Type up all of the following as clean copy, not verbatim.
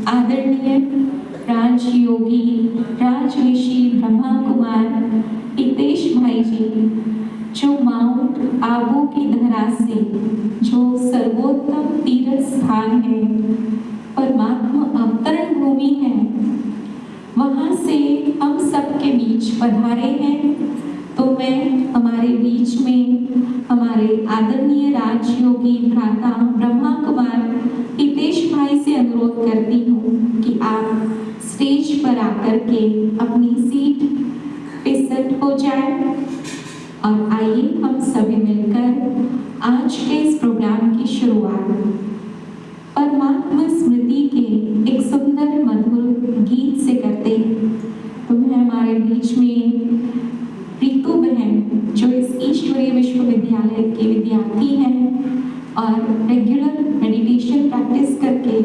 आदरणीय राजयोगी राजऋषि ब्रह्मा कुमार हितेश भाई जी, जो माउंट आबू की धरा से, जो सर्वोत्तम तीर्थ स्थान है, परमात्मा अवतरण भूमि है, वहां से हम सबके बीच पधारे हैं। तो मैं हमारे बीच में हमारे आदरणीय राजयोगी भ्राता ब्रह्मा कुमार हितेश भाई से अनुरोध करती हूँ कि आप स्टेज पर आकर के अपनी सीट पे सेट हो जाए और आइए हम सभी मिलकर आज के इस प्रोग्राम की शुरुआत परमात्मा स्मृति के एक सुंदर मधुर गीत से करते हैं। तो मैं हमारे बीच में प्रीतु बहन, जो इस ईश्वरीय विश्वविद्यालय के विद्यार्थी हैं और रेगुलर मेडिटेशन प्रैक्टिस करके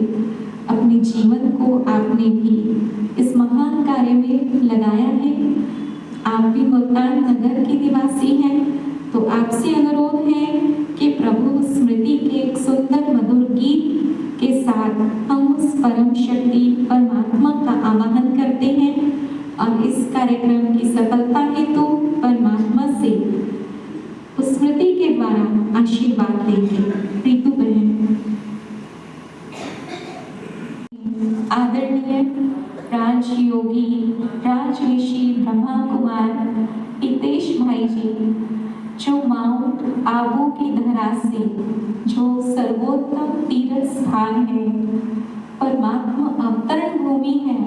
अपने जीवन को आपने भी इस महान कार्य में लगाया है। आप भी मुल्तान नगर के निवासी हैं, तो आपसे अनुरोध है कि प्रभु स्मृति के एक सुंदर मधुर गीत के साथ हम उस परम शक्ति परमात्मा का आवाहन करते हैं और इस कार्यक्रम की सफलता हेतु परमात्मा से उस स्मृति के द्वारा आशीर्वाद लेंगे। प्रीतु बहन। आदरणीय राजयोगी राजऋषि ब्रह्मा कुमार हितेश भाई जी, जो माउंट आबू की धरा से, जो सर्वोत्तम तीर्थ स्थान है, परमात्मा अवतरण भूमि है,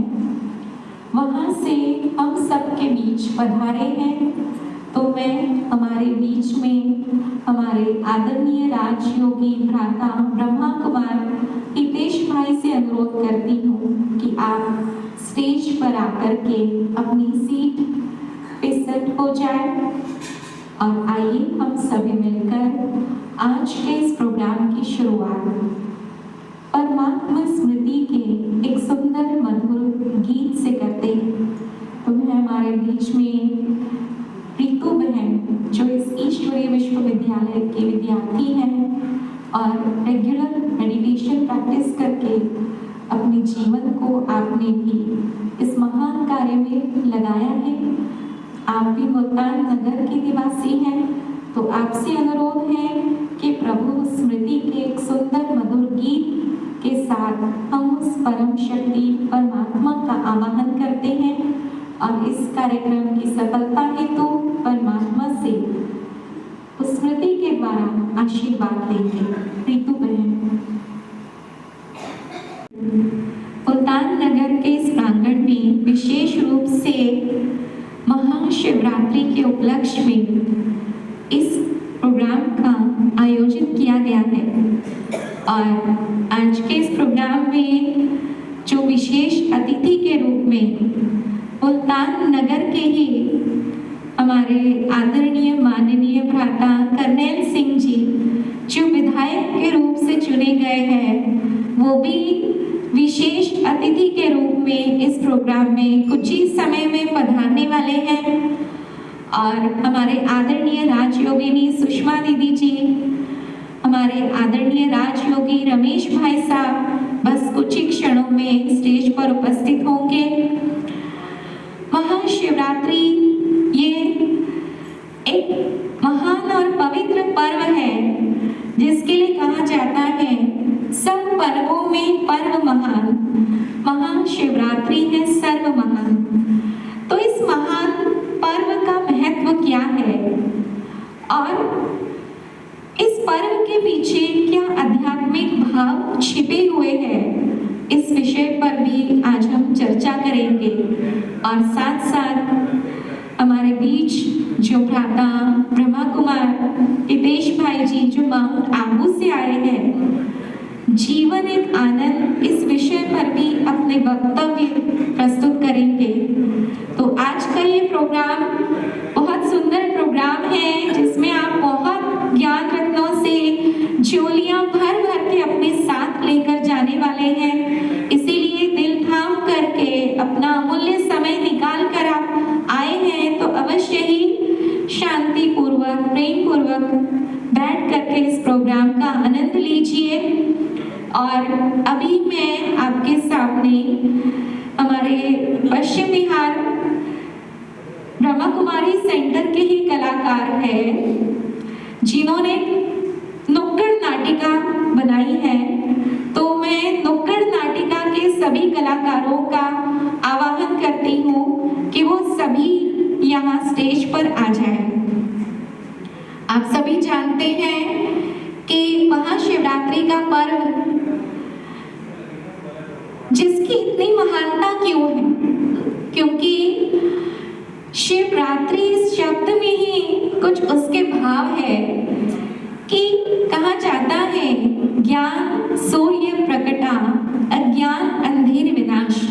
वहां से हम सबके बीच पधारे हैं। तो मैं हमारे बीच में हमारे आदरणीय राजयोगी भ्राता ब्रह्मा कुमार हितेश भाई से अनुरोध करती हूँ कि आप स्टेज पर आकर के अपनी सीट पे सेट हो जाए और आइए हम सभी मिलकर आज के इस प्रोग्राम की शुरुआत परमात्मा स्मृति के एक सुंदर मधुर गीत से करते हैं। तो मैं हमारे बीच में प्रीतु बहन, जो इस ईश्वरीय विश्वविद्यालय के विद्यार्थी हैं और रेगुलर मेडिटेशन प्रैक्टिस करके अपने जीवन को आपने भी इस महान कार्य में लगाया है। आप भी मुल्तान नगर के निवासी हैं, तो आपसे अनुरोध है कि प्रभु स्मृति के एक सुंदर मधुर गीत के साथ हम उस परम शक्ति परमात्मा का आवाहन करते हैं और इस कार्यक्रम की सफलता हेतु परमात्मा से उस स्मृति के द्वारा आशीर्वाद लेंगे। प्रीतु बहन। मुल्तान नगर के इस प्रांगण में विशेष रूप से महाशिवरात्रि के उपलक्ष्य में इस प्रोग्राम का आयोजन किया गया है और आज के इस प्रोग्राम में जो विशेष अतिथि के रूप में मुल्तान नगर के ही हमारे आदरणीय माननीय भ्राता करनेल सिंह जी, जो विधायक के रूप से चुने गए हैं, वो भी विशेष अतिथि के रूप में इस प्रोग्राम में कुछ ही समय में पधारने वाले हैं। और हमारे आदरणीय राजयोगिनी सुषमा दीदी जी, हमारे आदरणीय राजयोगी रमेश भाई साहब बस कुछ ही क्षणों में स्टेज पर उपस्थित होंगे। महाशिवरात्रि ये एक महान और पवित्र पर्व है, जिसके लिए कहा जाता है सब पर्वों में पर्व महान, महाशिवरात्रि है सर्व महान। तो इस महान पर्व का महत्व क्या है और इस पर्व के पीछे क्या आध्यात्मिक भाव छिपे हुए हैं, इस विषय पर भी आज हम चर्चा करेंगे। और साथ साथ हमारे बीच जो भ्राता ब्रह्मा कुमार हितेश भाई जी, जो माउंट आबू से आए हैं, जीवन एक आनंद, इस विषय पर भी अपने वक्तव्य प्रस्तुत करेंगे। तो आज का ये प्रोग्राम बहुत सुंदर प्रोग्राम है, जिसमें आप बहुत ज्ञान रत्नों से झोलियां भर भर के अपने साथ लेकर जाने वाले हैं। इसीलिए दिल थाम करके अपना अमूल्य समय निकाल कर आप आए हैं, तो अवश्य ही शांति पूर्वक प्रेम पूर्वक बैठ करके इस प्रोग्राम का आनंद लीजिए। और अभी मैं आपके सामने आपने हमारे पश्चिम बिहार ब्रह्मा कुमारी सेंटर के ही कलाकार है जिन्होंने नुक्कड़ नाटिका बनाई है। तो मैं नुक्कड़ नाटिका के सभी कलाकारों का आह्वान करती हूँ कि वो सभी यहाँ स्टेज पर आ जाएं। आप सभी जानते हैं कि महाशिवरात्रि का पर्व जिसकी इतनी महानता क्यों है, क्योंकि शिवरात्रि इस शब्द में ही कुछ उसके भाव है कि कहा जाता है ज्ञान सूर्य प्रकटा अज्ञान अंधेर विनाश।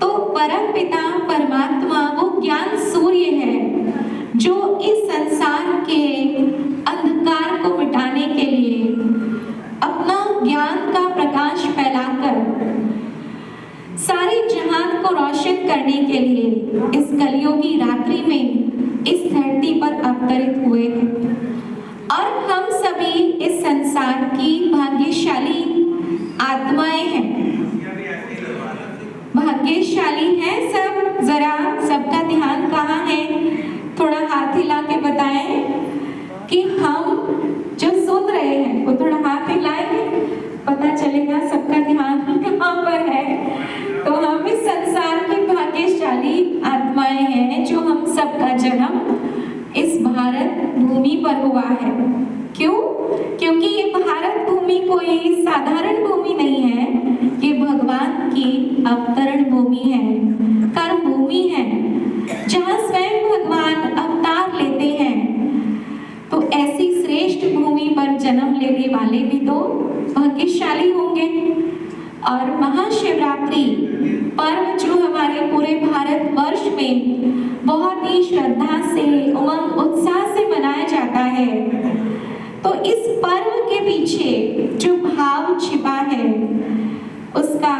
तो परम पिता परमात्मा वो ज्ञान सूर्य है जो इस संसार के अंधकार को मिटाने के लिए अपना ज्ञान का प्रकाश फैलाकर सारे जहान को रोशन करने के लिए इस कलियुगी रात्रि में इस धरती पर अवतरित हुए हैं। और हम सभी इस संसार की भाग्यशाली आत्माएं हैं, भाग्यशाली हैं सब। जरा सबका ध्यान कहाँ है, थोड़ा हाथ हिला के बताएं कि हम जो सुन रहे हैं वो थोड़ा हाथ हिलाएंगे, पता चलेगा सबका ध्यान कहाँ पर है। तो हम इस संसार की भाग्यशाली आत्माएं हैं जो हम सबका जन्म इस भारत भूमि पर हुआ है। क्यों? क्योंकि ये भारत भूमि कोई साधारण भूमि नहीं है, ये भगवान की अवतरण भूमि है, कर्म भूमि है, जहाँ स्वयं भगवान अवतार लेते हैं। तो ऐसी श्रेष्ठ भूमि पर जन्म लेने वाले भी तो भाग्यशाली होंगे। और महाशिवरात्रि पर्व जो हमारे पूरे भारत वर्ष में बहुत ही श्रद्धा से उमंग उत्साह से मनाया जाता है, तो इस पर्व के पीछे जो भाव छिपा है उसका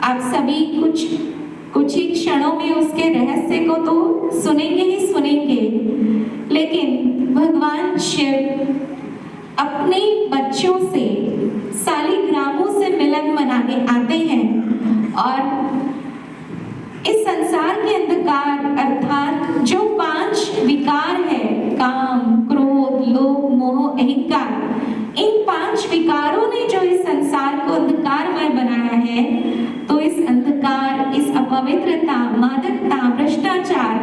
आप सभी कुछ ही क्षणों में उसके रहस्य को तो सुनेंगे ही सुनेंगे। लेकिन भगवान शिव अपने बच्चों से सालिग्रामों से मिलन मनाने आते हैं और इस संसार के अंधकार अर्थात जो 5 विकार है, काम क्रोध लोभ मोह अहंकार, इन 5 विकारों ने जो इस संसार को अंधकारमय बनाया है, तो इस अंधकार, इस अपवित्रता, मादकता, भ्रष्टाचार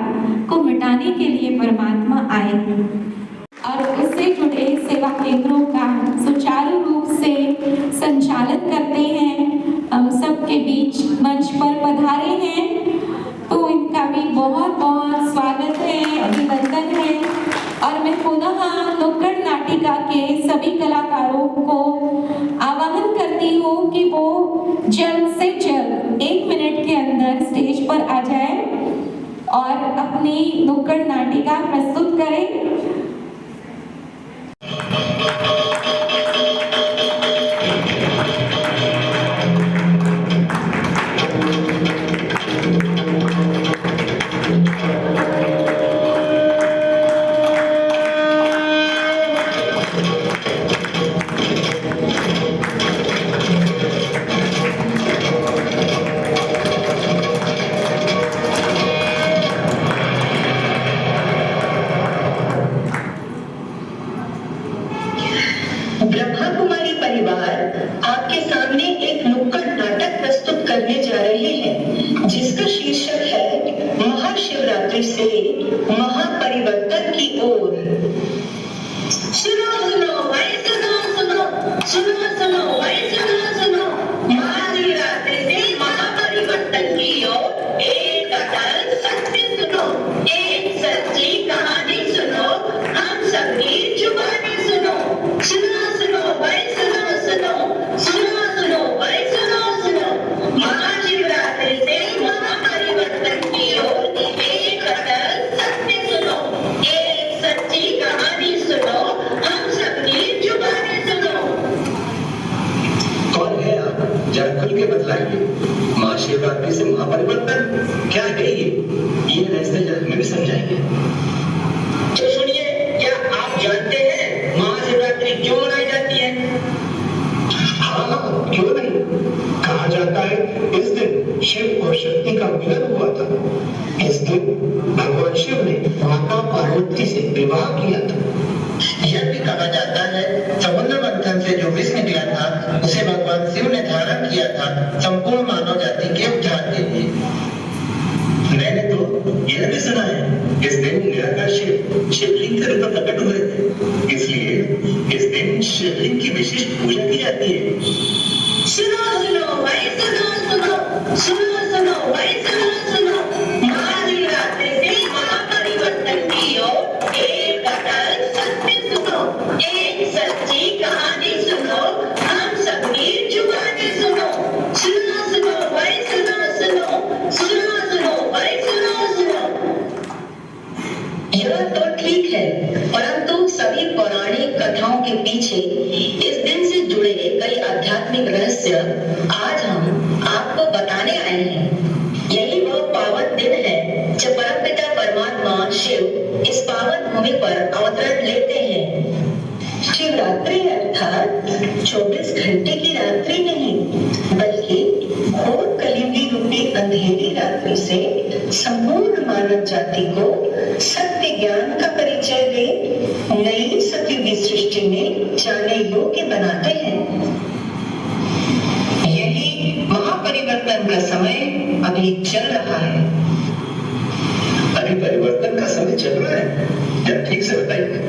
को मिटाने के लिए परमात्मा आए और उससे जुड़े सेवा केंद्रों का सुचारू रूप से संचालन करते हैं। हम सबके बीच मंच पर पधारे हैं, तो इनका भी बहुत बहुत स्वागत है, अभिनंदन है। और मैं पुनः नुक्कड़ नाटिका के सभी कलाकारों को आह्वान करती हूँ कि वो जल्द से जल्द 1 मिनट के अंदर स्टेज पर आ जाए और अपनी नुक्कड़ नाटिका प्रस्तुत करें। ब्रह्मा कुमारी परिवार आपके सामने एक नुक्कड़ नाटक प्रस्तुत करने जा रहे हैं, जिसका शीर्षक है महाशिवरात्रि से महापरिवर्तन की ओर। सुनो सुनो भाई, सुनो सुनो सुनो सुनो भाई, सुनो सुनो, महाशिवरात्रि से महापरिवर्तन की ओर एक अटल सत्य सुनो, एक सच्ची कहानी सुनो, हम सबकी जुबानी सुनो। सुनो सुनो भाई, सुनो सुनो सुनो सुनो भाई, सुनो सुनो, महाशिवरात्रि से महापरिवर्तन की ओर एक अटल सत्य सुनो, एक सच्ची कहानी सुनो, हम सबकी जुबानी सुनो। कौन है आप? जरा खुल के बतलाइए। महाशिवरात्रि से महापरिवर्तन क्या है ये रहस्य जरा हमें भी समझाइए। तो सुनिए, क्या आप जानते हैं महाशिवरात्रि क्यों मनाई जाती है? हाँ, क्यों नहीं, कहा जाता हुआ था। इस दिन भगवान शिव ने माता पार्वती से विवाह किया था। यह भी कहा जाता है समुद्र मंथन से जो विष निकला था उसे भगवान शिव ने धारण किया था संपूर्ण मानव जाति के उद्धार के लिए। मैंने तो यह भी सुना है इस दिन निराकार शिव शिवलिंग के रूप में प्रकट हुए थे, इसलिए इस दिन शिवलिंग की विशिष्ट पूजा की जाती है। सुनो सुनो भाई सुनो सुनो सुनो सुनो भाई सुनो सुनो, महाशिवरात्रि से महापरिवर्तन की ओर एक अटल सत्य सुनो, एक सच्ची कहानी सुनो, हम सबकी जुबानी सुनो। सुनो सुनो भाई सुनो सुनो सुनो सुनो भाई सुनो सुनो। यह तो ठीक है, परंतु सभी पौराणिक कथाओं के पीछे इस दिन से जुड़े कई आध्यात्मिक रहस्य आज हम आपको बताने आए हैं। यही वह पावन दिन है जब परमपिता परमात्मा शिव इस पावन भूमि पर अवतरण लेते हैं। शिवरात्रि अर्थात 24 घंटे की रात्रि नहीं, बल्कि घोर कलियुगी रूपी अंधेरी रात्रि से संपूर्ण मानव जाति को सत्य ज्ञान का परिचय दे नई सतयुगी सृष्टि में जाने योग्य बनाते हैं। यही महापरिवर्तन का समय अभी चल रहा है। अभी परिवर्तन का समय चल रहा है, जरा ठीक से बताइए।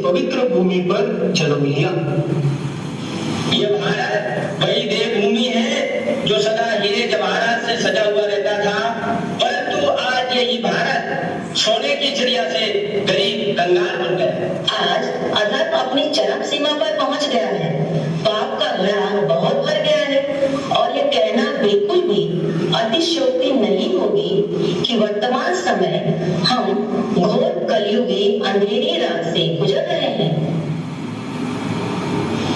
पवित्र भूमि पर जन्म लिया। यह भारत वही देवभूमि है जो सदा हीरे जवाहरात से सजा हुआ रहता था, परंतु आज यही भारत सोने की चिड़िया से गरीब कंगाल बन गया। आज अधर्म अपनी चरम सीमा पर पहुंच गया है, पाप का ग्राह बहुत भर गया है और यह कहना बिल्कुल भी अतिशयोक्ति नहीं होगी कि वर्तमान समय हम घोर कलयुगी अंधेरी रात से गुजर रहे हैं।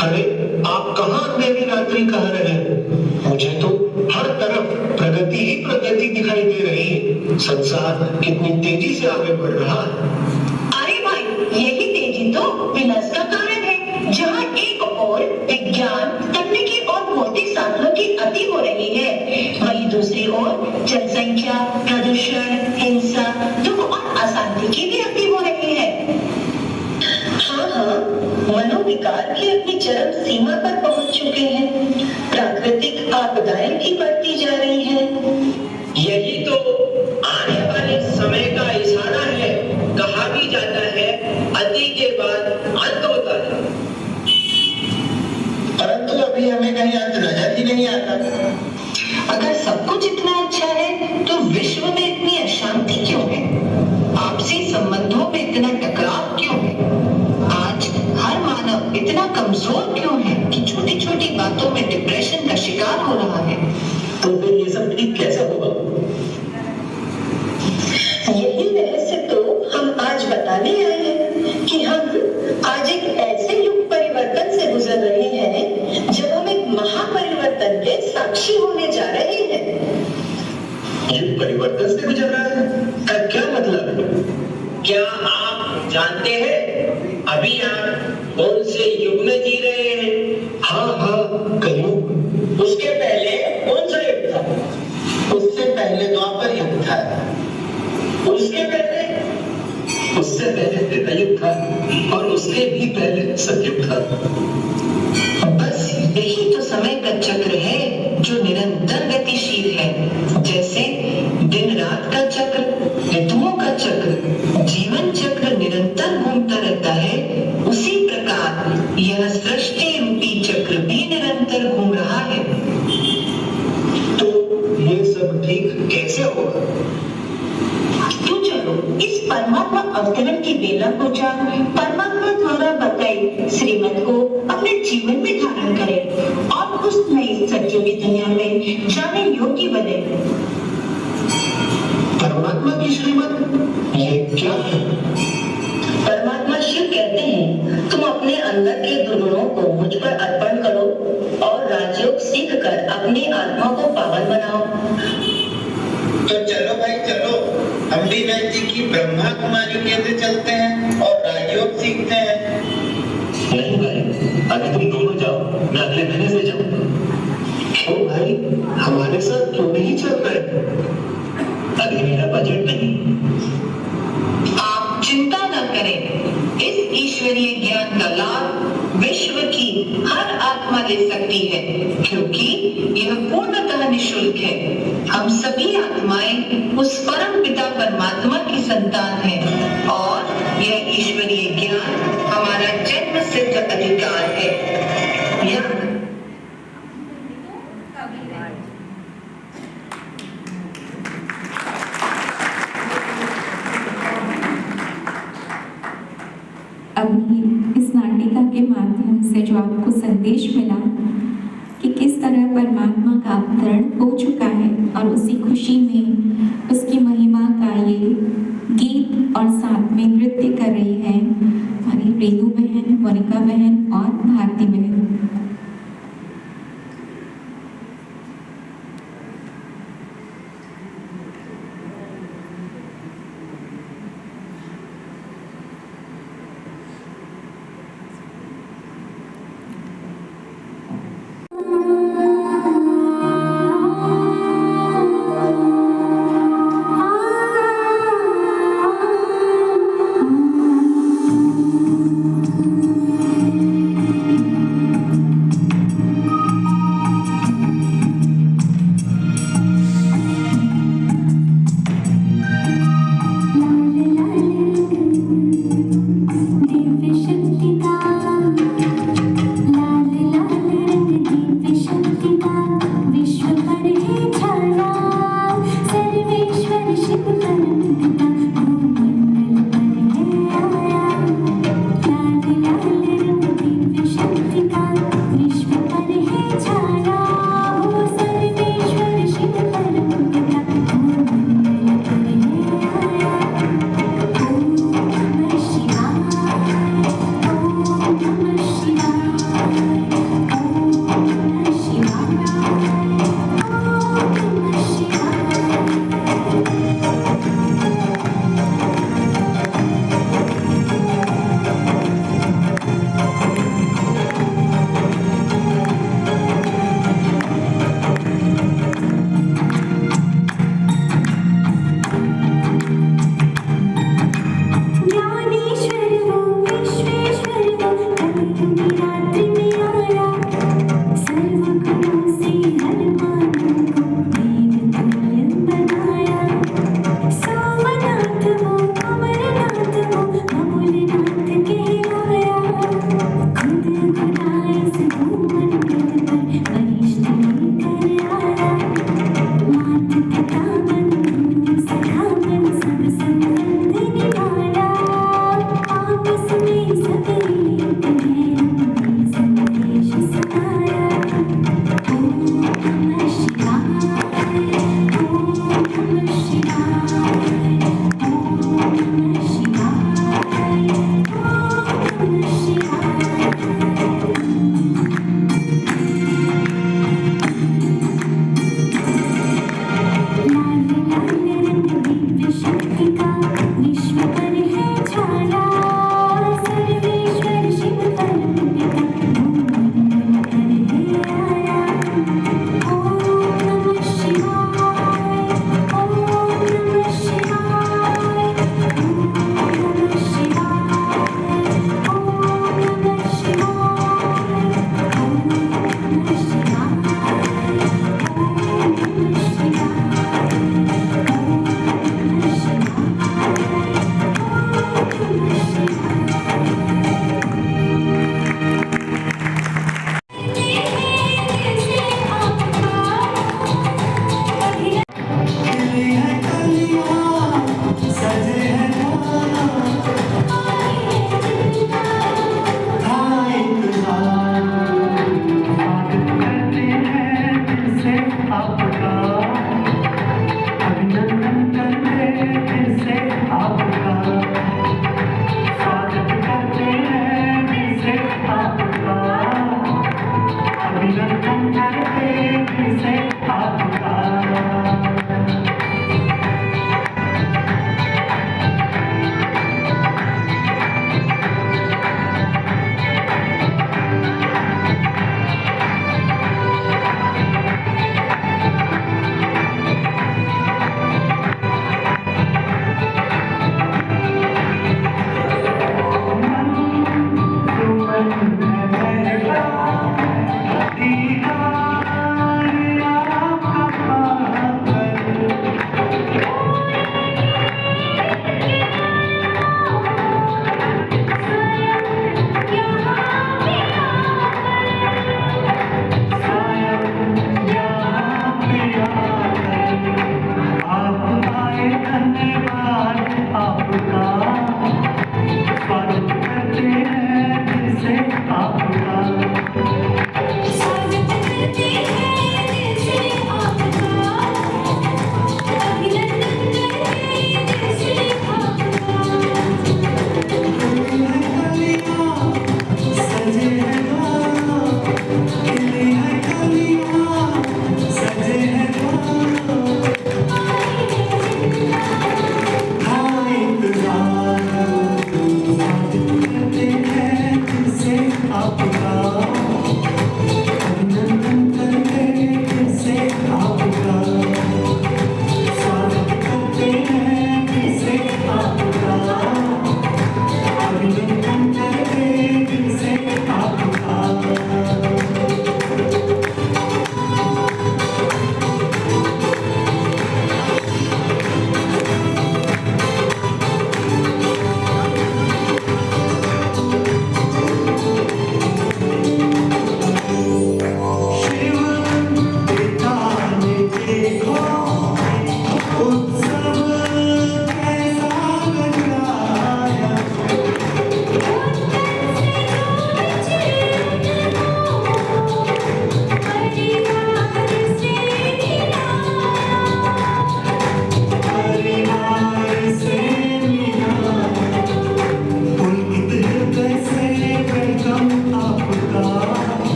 अरे आप कहाँ अंधेरी रात्रि कह रहे हैं? मुझे तो हर तरफ प्रगति ही प्रगति दिखाई दे रही है। संसार कितनी तेजी से आगे बढ़ रहा है। अरे भाई, यही तेजी तो विनाश का कारण है। जहाँ एक ओर विज्ञान, तकनीकी और भौतिक साधनों की अति हो रही है, वही दूसरी ओर जनसंख्या, प्रदूषण, हिंसा, दुख और अशांति की भी अति हो रही है। हाँ, मनोविकार भी अपनी चरम सीमा पर पहुंच चुके हैं। प्राकृतिक आपदाएं भी बढ़ती जा रही हैं। यही तो आने वाले समय का इशारा है। कहा भी जाता है अति के बाद अंत होता है, परंतु अभी हमें कहीं अंत नजर ही नहीं आता। अगर सब कुछ इतना अच्छा है तो विश्व में इतनी अशांति क्यों है? आपसी संबंधों में इतना टकराव क्यों है? आज हर मानव इतना कमजोर क्यों है कि छोटी छोटी बातों में डिप्रेशन का शिकार हो रहा है? तो फिर ये सब ठीक कैसे होगा? यही रहस्य तो हम आज बताने आए हैं कि हम आज एक ऐसे युग परिवर्तन से गुजर रहे हैं जब हम एक महापरिवर्तन के साक्षी होने जा रहे हैं। युग परिवर्तन से गुजर रहा है? का क्या मतलब है? क्या आप जानते हैं अभी आप कौन से युग में जी रहे हैं? हाँ, कलयुग। उसके पहले कौन सा युग था? उससे पहले द्वापर युग था। उसके पहले उससे पहले पहले त्रेतायुग था और उसके भी पहले सतयुग था। बस यही तो समय का चक्र है जो निरंतर गतिशील है। जैसे दिन रात का चक्र, ऋतुओं का चक्र, जीवन चक्र निरंतर घूमता रहता है, उसी प्रकार यह सृष्टि रूपी चक्र भी निरंतर घूम रहा है। तो ये सब ठीक कैसे होगा? तो चलो इस परमात्मा अवतरण की बेला को जान परमात्मा द्वारा बताई श्रीमत को अपने जीवन में धारण करें और उस नई सच्ची दुनिया में जाने योग्य बने। परमात्मा की श्रीमत ये क्या है? परमात्मा शिव कहते हैं, तुम अपने अंदर के दुर्गुणों को मुझ पर अर्पण करो और राजयोग सीख कर अपनी आत्मा को पावन बनाओ। तो चलो भाई चलो, हम भी वैद्य जी की ब्रह्मा कुमारी कैसे चलते हैं और राजयोग सीखते हैं। नहीं भाई, अभी तुम दोनों जाओ, मैं अगले महीने से जाऊंगा। क्यों भाई, हमारे साथ क्यों नहीं चल रहे? अभी मेरा बजट नहीं। आप चिंता न करें, इस ईश्वरीय ज्ञान का लाभ विश्व की हर आत्मा ले सकती है, क्योंकि यह पूर्णतः निःशुल्क है। हम सभी आत्माएं उस परम पिता परमात्मा की संतान हैं और यह ईश्वरीय ज्ञान हमारा जन्म सिद्ध अधिकार है। यह अभी इस नाटिका के माध्यम से जो आपको संदेश मिला कि किस तरह परमात्मा का अवतरण हो चुका है और उसी खुशी में उसकी महिमा का ये गीत और साथ में नृत्य कर रही है हमारी रेणु बहन, मोनिका बहन और भारती बहन।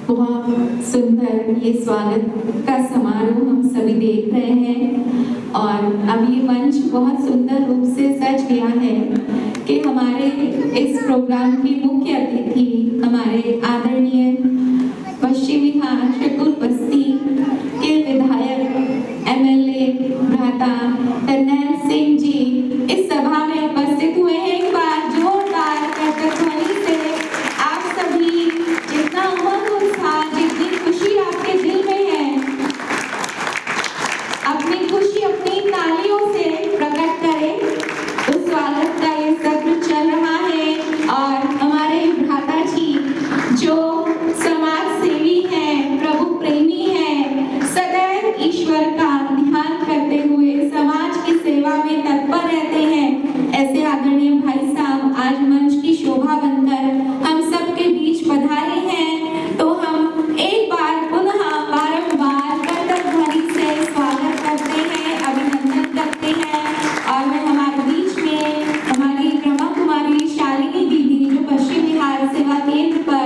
बहुत सुंदर ये स्वागत का समारोह हम सभी देख रहे हैं और अब ये मंच बहुत सुंदर रूप से सज गया है कि हमारे इस प्रोग्राम की मुख्य अतिथि हमारे आदरणीय पश्चिम बिहार शकूर बस्ती के विधायक एमएलए भ्राता करनैल सिंह जी इस सभा में उपस्थित हुए हैं। एक बार जोरदार करकट ध्वनि से आप सभी जितना उमंग उत्साह, जितनी खुशी आपके दिल में है, अपनी खुशी अपनी तालियों से प्रकट करें। उस स्वागत का ये सत्र चल रहा है और हमारे भ्राता जी जो समाज सेवी हैं, प्रभु प्रेमी हैं, सदैव ईश्वर का ध्यान करते हुए समाज की सेवा में तत्पर रहते हैं, ऐसे आदरणीय भाई साहब आज मंच की शोभा बनकर हम सबके बीच पधारे हैं। तो हम एक बार पुनः बारंबार करतब ध्वनि से स्वागत करते हैं, अभिनंदन करते हैं और मैं हमारे बीच में हमारी ब्रह्मा कुमारी शालिनी दीदी जो पश्चिम बिहार सेवा केंद्र पर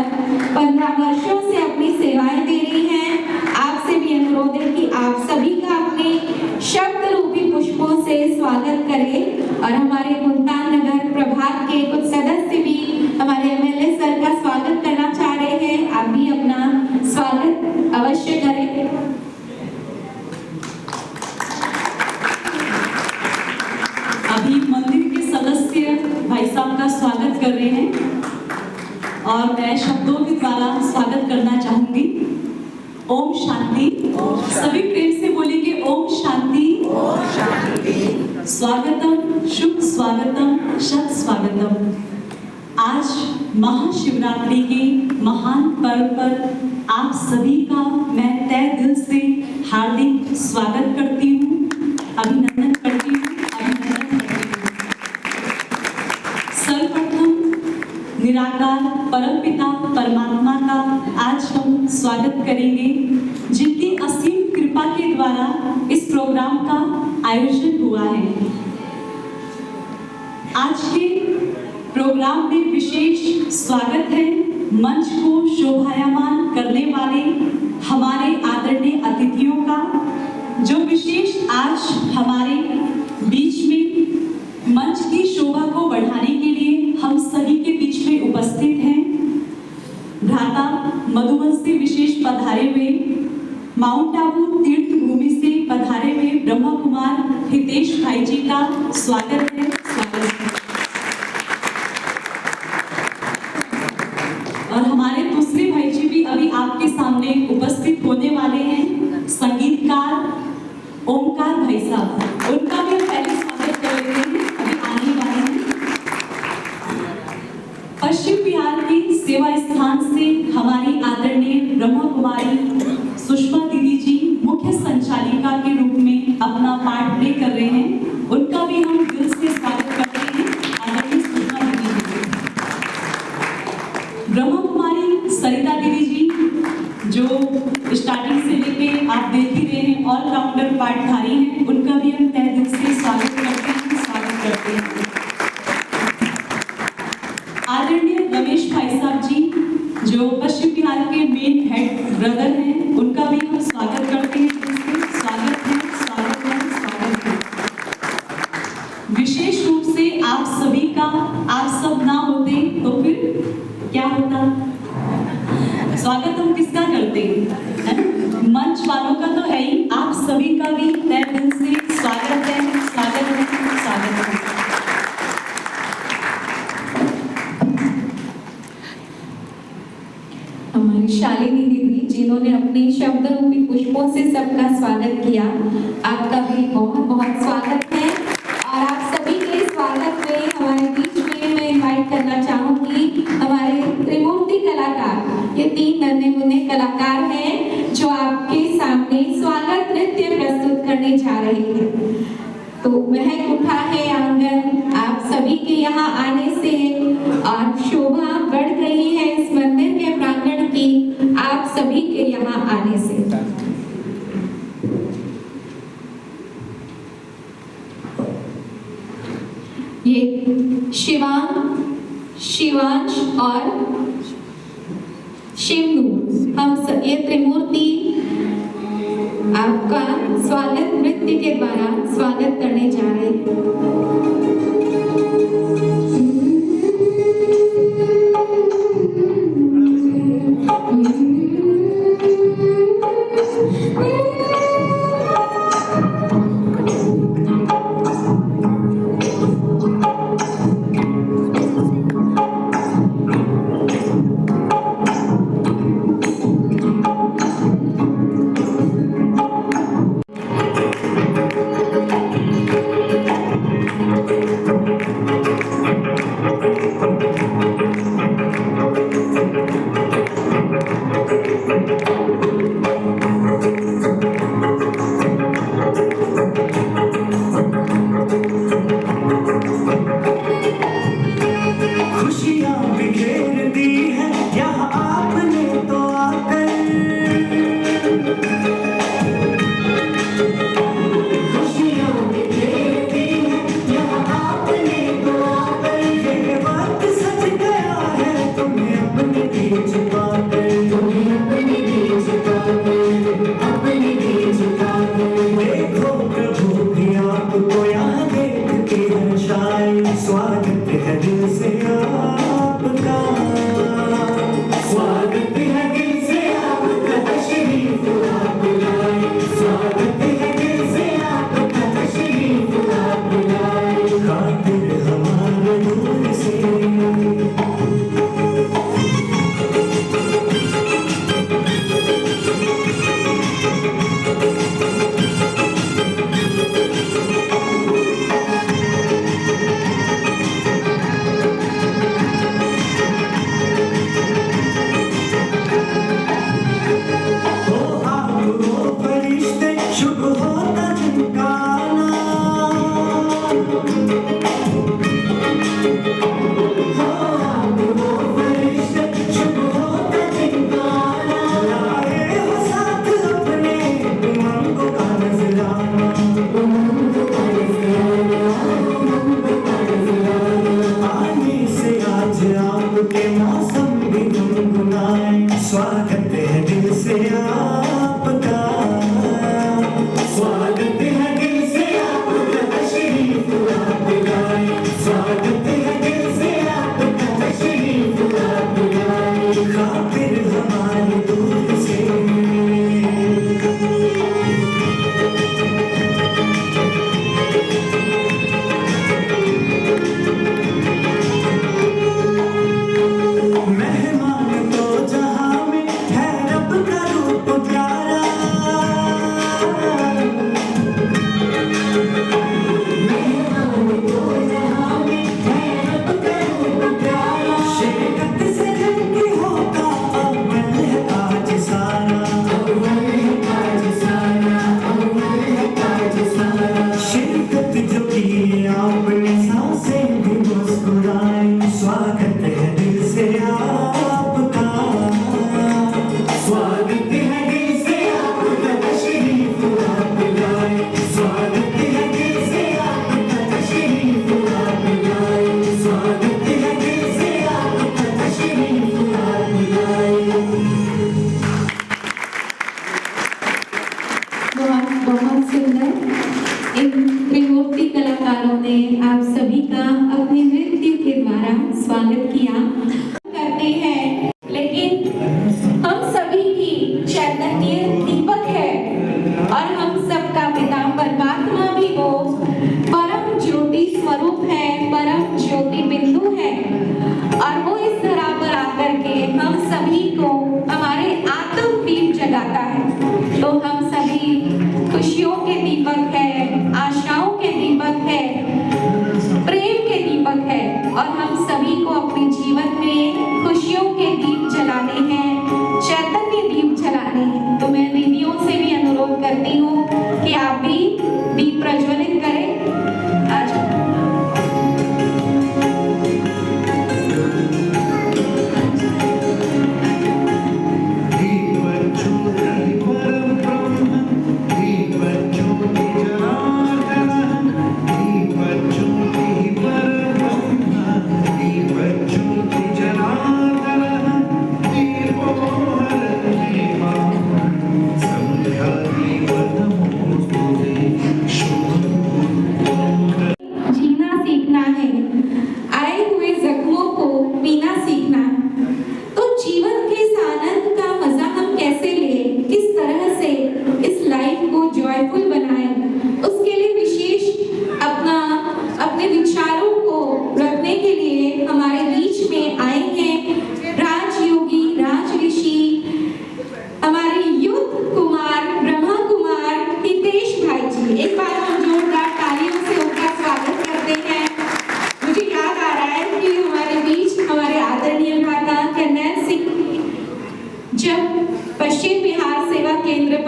15 वर्षों से अपनी सेवाएं दे रही हैं, आपसे भी अनुरोध है कि आप सभी का अपने शब्द रूपी पुष्पों से स्वागत करें और हमारे मुल्तान नगर प्रभाग के कुछ सदस्य भी हमारे एमएलए सर का स्वागत करना चाह रहे हैं। आप भी अपना स्वागत अवश्य करें। अभी मंदिर के सदस्य भाई साहब का स्वागत कर रहे हैं और मैं शब्दों के द्वारा स्वागत करना चाहूंगी। ओम शांति। सभी प्रेम से बोलेंगे ओम शांति। स्वागतम, शुभ स्वागतम, शत स्वागतम। आज महाशिवरात्रि के महान पर्व पर आप सभी का मैं तहे दिल से हार्दिक स्वागत करती हूँ, अभिनंदन करती हूँ, अभिनंदन करती हूँ। सर्वप्रथम निराकार परमपिता परमात्मा का आज हम स्वागत करेंगे, जिनकी असीम कृपा के द्वारा इस प्रोग्राम का आयोजन हुआ है। आज के प्रोग्राम में विशेष स्वागत है मंच को शोभायमान करने वाले हमारे आदरणीय अतिथियों का, जो विशेष आज हमारे बीच में मंच की शोभा को बढ़ाने के लिए हम सभी के बीच में उपस्थित हैं। भ्राता मधुबन से विशेष पधारे हुए, माउंट आबू तीर्थ भूमि से पधारे हुए ब्रह्मा कुमार हितेश भाई जी का स्वागत है, स्वागत है। और हमारे दूसरे भाई जी भी अभी आपके सामने उपस्थित होने वाले हैं, संगीतकार ओमकार भाई साहब, उनका भी हम पहले स्वागत कर रहे हैं, अभी आने वाले हैं। पश्चिम बिहार की सेवा स्थान से हमारी आदरणीय ब्रह्मा कुमारी सुषमा दीदी जी मुख्य संचालिका के रूप में अपना पार्ट प्ले कर रहे हैं, उनका भी हम दिल से स्वागत करते हैं, आदरणीय सुषमा दीदी जी। ब्रह्मा कुमारी सरिता दीदी जी जो स्टार्टिंग से लेके आप देख ही रहे हैं ऑलराउंडर पार्टधारी हैं, उनका भी हम तहे दिल से स्वागत करते हैं, स्वागत करते हैं। आदरणीय रमेश भाई साहब जी जो पश्चिम बिहार के मेन हेड ब्रदर हैं, उनका भी हम स्वागत करते हैं, स्वागत है, स्वागत है, स्वागत है। विशेष रूप से आप सभी का, आप सब ना होते तो फिर क्या होता? स्वागत हम किसका करते हैं? मंच वालों का तो है ही, आप सभी का भी तहे दिल से स्वागत है, स्वागत है, स्वागत है। हमारी शालिनी दीदी जिन्होंने अपने शब्द रूपी पुष्पों से सबका स्वागत किया, आपका भी बहुत बहुत स्वागत है। और आप सभी के स्वागत में हमारे बीच में मैं इनवाइट करना चाहूंगी हमारे त्रिमूर्ति कलाकार, ये 3 नन्हे मुन्ने कलाकार हैं जो आपके सामने स्वागत नृत्य प्रस्तुत करने जा रहे हैं। तो महक उठा है आंगन आप सभी के यहाँ आने से और शोभा बढ़ गई है इस मंदिर के प्रांगण की आप सभी के यहाँ आने से। ये शिवांश और शिवनूर हम नृत्य के द्वारा स्वागत करने जा रहे हैं।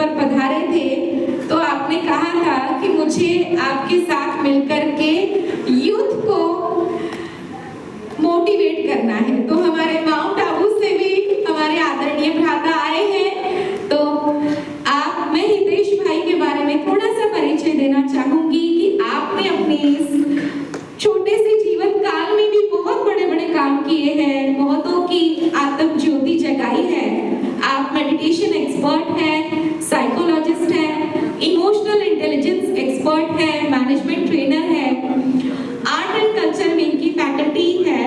पर पधारे थे तो आपने कहा था कि मुझे आपके साथ मिलकर के यूथ को मोटिवेट करना है। तो हमारे माउंट आबू से भी हमारे आदरणीय भ्राता आए हैं। तो मैं हितेश भाई के बारे में थोड़ा सा परिचय देना चाहूंगी कि आपने अपने इस छोटे से जीवन काल में भी बहुत बड़े बड़े काम किए हैं, बहुतों की आत्म ज्योति जगाई है। आप मेडिटेशन एक्सपर्ट हैं, साइकोलॉजिस्ट हैं, इमोशनल इंटेलिजेंस एक्सपर्ट हैं, मैनेजमेंट ट्रेनर हैं, आर्ट एंड कल्चर विंग की फैकल्टी है।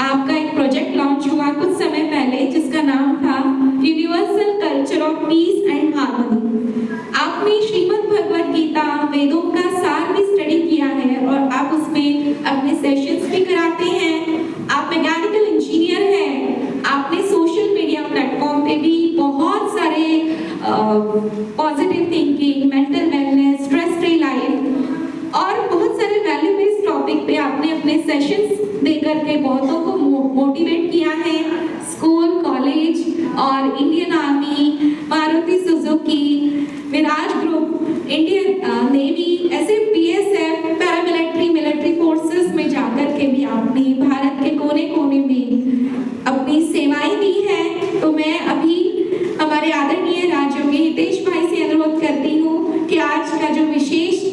आपका एक प्रोजेक्ट लॉन्च हुआ कुछ समय पहले जिसका नाम था universal culture of peace and harmony. आपने श्रीमद् भगवद गीता, वेदों का सार भी स्टडी किया है और आप उसमें अपने सेशंस भी कराते हैं। आप मैकेनिकल इंजीनियर हैं। आपने सोशल मीडिया प्लेटफॉर्म पे भी बहुत सारे positive thinking, mental wellness, stress free life और बहुत सारे वैल्यू बेस्ड टॉपिक पे आपने अपने सेशंस देकर के बहुतों को मोटिवेट किया है। स्कूल, कॉलेज और इंडियन आर्मी, मारुति सुजुकी, विराज ग्रुप, इंडियन नेवी, ऐसे बीएसएफ, पैरामिलिट्री, मिलिट्री फोर्सेस में जाकर के भी आपने भारत के कोने कोने में अपनी सेवाएं दी हैं। तो मैं अभी हमारे आदरणीय राजयोगी हितेश भाई से अनुरोध करती हूँ कि आज का जो विशेष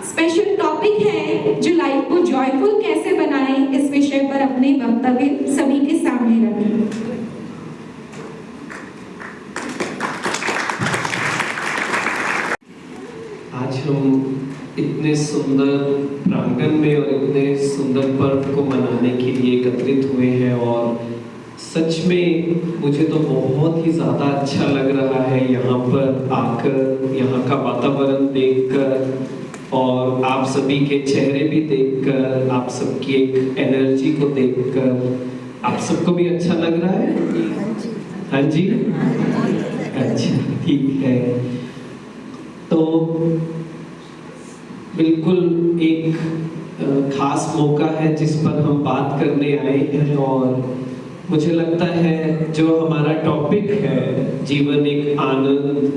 स्पेशल टॉपिक है, जो लाइफ को जॉयफुल कैसे बनाएं, इस विषय पर अपने वक्तव्य सभी के सामने रखें। आज हम इतने सुंदर प्रांगण में और इतने सुंदर पर्व को मनाने के लिए एकत्रित हुए हैं और सच में मुझे तो बहुत ही ज़्यादा अच्छा लग रहा है यहाँ पर आकर, यहाँ का वातावरण देखकर और आप सभी के चेहरे भी देखकर, आप सबकी एक एनर्जी को देखकर। आप सबको भी अच्छा लग रहा है? हाँ जी, अच्छा, ठीक है। तो बिल्कुल एक खास मौका है जिस पर हम बात करने आए हैं और मुझे लगता है जो हमारा टॉपिक है, जीवन एक आनंद,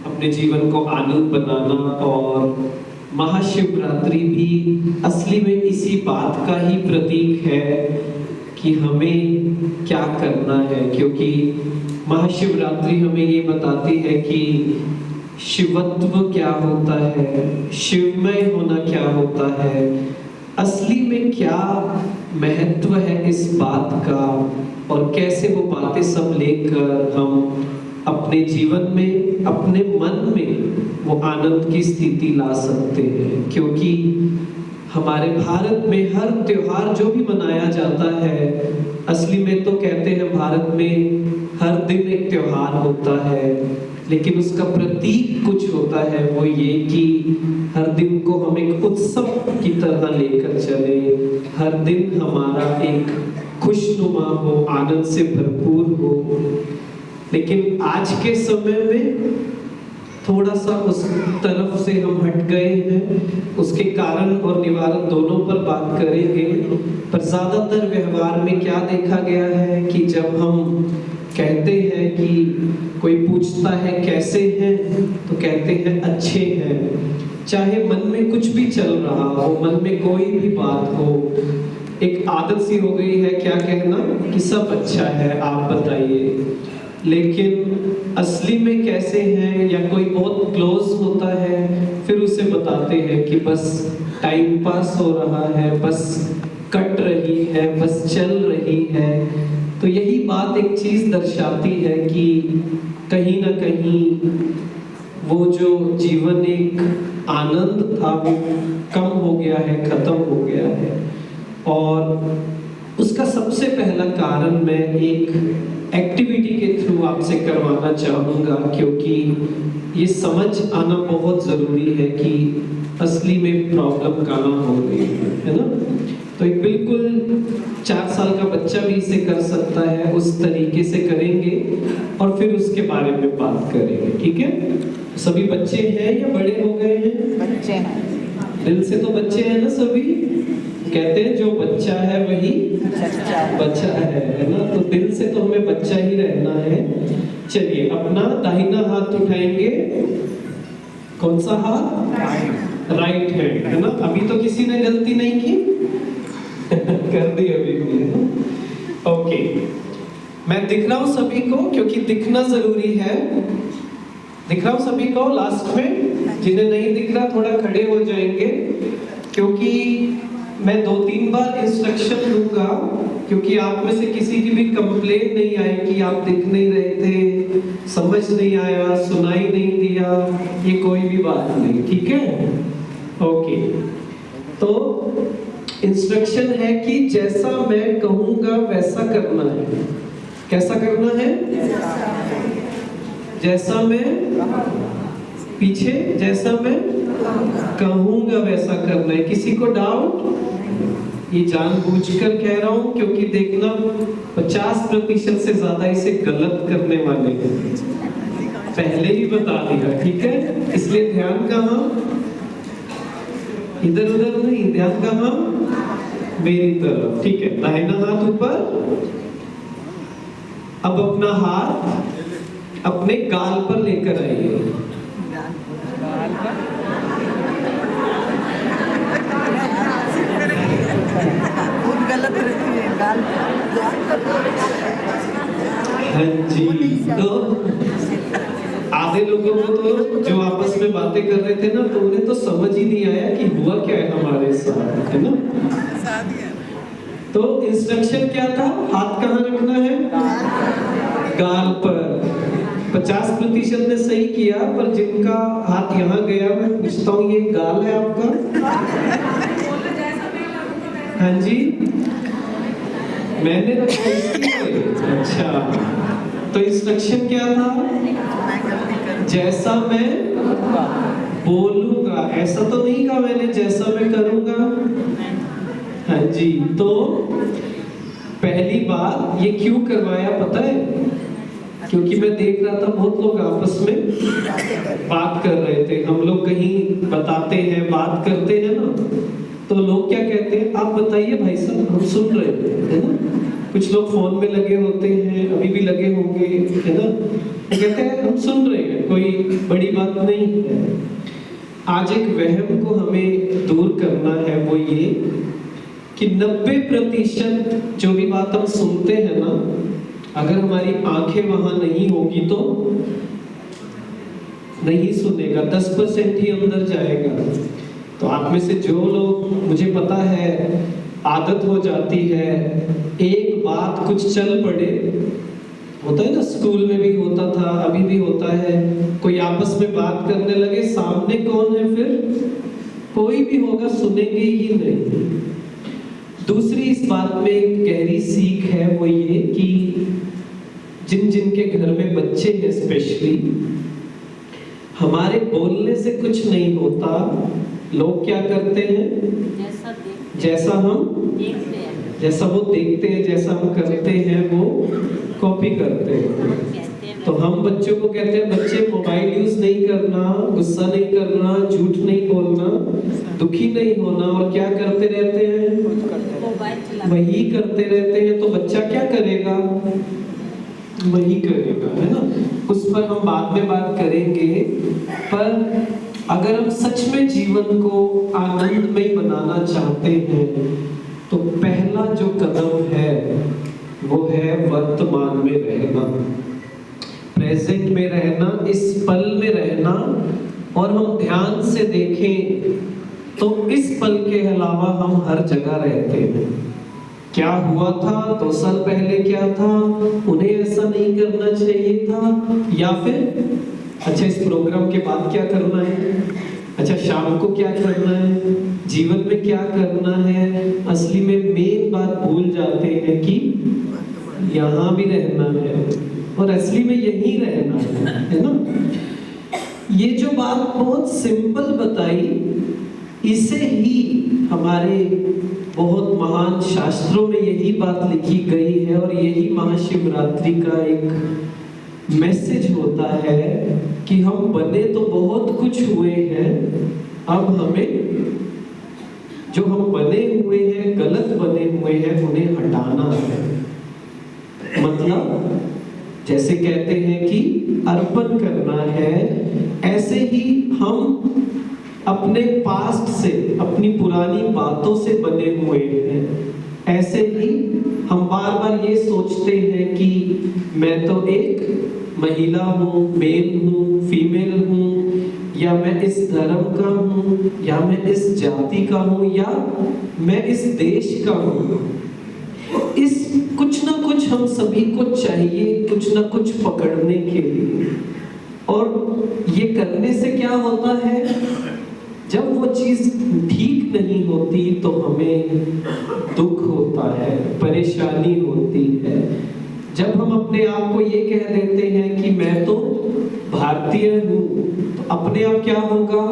अपने जीवन को आनंद बनाना, और महाशिवरात्रि भी असली में इसी बात का ही प्रतीक है कि हमें क्या करना है। क्योंकि महाशिवरात्रि हमें ये बताती है कि शिवत्व क्या होता है, शिवमय होना क्या होता है, असली में क्या महत्व है इस बात का, और कैसे वो बातें सब लेकर हम अपने जीवन में, अपने मन में वो आनंद की स्थिति ला सकते हैं। क्योंकि हमारे भारत में हर त्योहार जो भी मनाया जाता है, असली में तो कहते हैं भारत में हर दिन एक त्योहार होता है, लेकिन उसका प्रतीक कुछ होता है, वो ये कि हर दिन को हम एक उत्सव की तरह लेकर चले, हर दिन हमारा एक खुशनुमा हो, आनंद से भरपूर हो। लेकिन आज के समय में थोड़ा सा उस तरफ से हम हट गए हैं। उसके कारण और निवारण दोनों पर बात करेंगे। पर ज्यादातर व्यवहार में क्या देखा गया है कि जब हम कहते हैं कि कोई पूछता है कैसे हैं, तो कहते हैं अच्छे हैं। चाहे मन में कुछ भी चल रहा हो, मन में कोई भी बात हो, एक आदत सी हो गई है क्या कहना कि सब अच्छा है, आप बताइए। लेकिन असली में कैसे हैं, या कोई बहुत क्लोज होता है फिर उसे बताते हैं कि बस टाइम पास हो रहा है, बस कट रही है, बस चल रही है। तो यही बात एक चीज दर्शाती है कि कहीं ना कहीं वो जो जीवन एक आनंद था वो कम हो गया है, खत्म हो गया है। और उसका सबसे पहला कारण मैं एक एक्टिविटी के थ्रू आपसे करवाना चाहूँगा, क्योंकि ये समझ आना बहुत ज़रूरी है कि असली में प्रॉब्लम कहाँ हो रही है ना। तो एक बिल्कुल 4 साल का बच्चा भी इसे कर सकता है, उस तरीके से करेंगे और फिर उसके बारे में बात करेंगे, ठीक है। सभी बच्चे हैं या बड़े हो गए हैं? बच्चे हैं। दिल से तो बच्चे हैं ना सभी? कहते हैं जो बच्चा है वही बच्चा है ना। तो दिल से तो हमें बच्चा ही रहना है। चलिए अपना दाहिना हाथ उठाएंगे। कौन सा हाथ? राइट हैंड, है ना? अभी तो किसी ने गलती नहीं की कर दी अभी भी, है ना? ओके, मैं दिख रहा हूं सभी को, क्योंकि दिखना जरूरी है। दिख रहा हूं सभी को लास्ट में? जिन्हें नहीं दिख रहा थोड़ा खड़े हो जाएंगे, क्योंकि मैं 2-3 बार इंस्ट्रक्शन दूंगा, क्योंकि आप में से किसी की भी कंप्लेंट नहीं आए कि आप दिख नहीं रहे थे, समझ नहीं आया, सुनाई नहीं दिया, ये कोई भी बात नहीं, ठीक है? ओके, तो इंस्ट्रक्शन है कि जैसा मैं कहूंगा वैसा करना है। कैसा करना है? जैसा मैं, पीछे, जैसा मैं कहूंगा वैसा करना है। किसी को डाउट? ये जानबूझकर कह रहा हूं, क्योंकि देखना 50% से ज्यादा इसे गलत करने वाले हैं, पहले ही बता दिया, ठीक है? इसलिए ध्यान कहाँ? इधर उधर नहीं, ध्यान कहाँ? मेरी तरफ, ठीक है? दाहिना हाथ ऊपर। अब अपना हाथ अपने गाल पर लेकर आइए। गलत रहती है गाल। हाँ जी, तो आधे लोगों को तो जो आपस में बातें कर रहे थे ना, तो उन्हें तो समझ ही नहीं आया कि हुआ क्या है हमारे साथ, है ना? तो इंस्ट्रक्शन क्या था? हाथ कहाँ रखना है? गाल पर। 50% ने सही किया, पर जिनका हाथ यहाँ गया, मैं पूछता हूँ ये गाल है आपका? हाँ जी, मैंने रखा इसलिए। अच्छा, तो इंस्ट्रक्शन क्या था? जैसा मैं बोलूंगा, ऐसा तो नहीं कहा मैंने, जैसा मैं करूंगा। हाँ जी, तो पहली बात ये क्यों करवाया पता है? क्योंकि मैं देख रहा था बहुत लोग आपस में बात कर रहे थे। हम लोग कहीं बताते हैं, बात करते हैं ना, तो लोग क्या कहते हैं? आप बताइए भाई साहब, हम सुन रहे हैं, है ना? कुछ लोग फोन में लगे होते हैं, अभी भी लगे होंगे, है ना? तो कहते हैं हम सुन रहे हैं, कोई बड़ी बात नहीं है। आज एक वहम को हमें दूर करना है, वो ये कि 90% जो भी बात हम सुनते हैं ना, अगर हमारी आंखें वहां नहीं होगी तो नहीं सुनेगा, 10% ही अंदर जाएगा। तो आप में से जो लोग, मुझे पता है आदत हो जाती है, एक बात कुछ चल पड़े, होता है ना, स्कूल में भी होता था, अभी भी होता है, कोई आपस में बात करने लगे, सामने कौन है फिर? कोई भी होगा, सुनेंगे ही नहीं। दूसरी इस बात में एक गहरी सीख है, वो ये कि जिन जिनके घर में बच्चे हैं स्पेशली, हमारे बोलने से कुछ नहीं होता। लोग क्या करते हैं? जैसा हम देखते हैं, जैसा वो देखते हैं, जैसा हम करते हैं वो कॉपी करते हैं। तो हम बच्चों को कहते हैं बच्चे मोबाइल यूज नहीं करना, गुस्सा नहीं करना, झूठ नहीं बोलना, दुखी नहीं होना, और क्या करते रहते हैं? वही करते रहते हैं। तो बच्चा क्या करेगा? वही करेगा, है ना? उस पर हम बाद में बात करेंगे। पर अगर हम सच में जीवन को आनंदमय बनाना चाहते हैं, तो पहला जो कदम है वो है वर्तमान में रहना, प्रेजेंट में रहना, इस पल में रहना। और हम ध्यान से देखें तो इस पल के अलावा हम हर जगह रहते हैं। क्या हुआ था 2 साल पहले, क्या था, उन्हें ऐसा नहीं करना चाहिए था, या फिर अच्छा इस प्रोग्राम के बाद क्या करना है, अच्छा शाम को क्या करना है, जीवन में क्या करना है। असली में मेन बात भूल जाते हैं कि यहाँ भी रहना है, और असली में यही रहना है ना? ये जो बात बहुत सिंपल बताई, इसे ही हमारे बहुत महान शास्त्रों में यही बात लिखी गई है, और यही महाशिवरात्रि का एक मैसेज होता है कि हम बने तो बहुत कुछ हुए हैं, अब हमें जो हम बने हुए हैं, गलत बने हुए हैं, उन्हें हटाना है। मतलब जैसे कहते हैं कि अर्पण करना है, ऐसे ही हम अपने पास्ट से, अपनी पुरानी बातों से बने हुए हैं। ऐसे ही हम बार बार ये सोचते हैं कि मैं तो एक महिला हूँ, मेल हूँ, फीमेल हूँ, या मैं इस धर्म का हूँ, या मैं इस जाति का हूँ, या मैं इस देश का हूँ। इस कुछ ना कुछ हम सभी को चाहिए, कुछ ना कुछ पकड़ने के लिए। और ये करने से क्या होता है, जब वो चीज ठीक नहीं होती तो हमें दुख होता है, परेशानी होती है। जब हम अपने आप को ये कह देते हैं कि मैं तो भारतीय हूँ, तो अपने आप क्या होगा,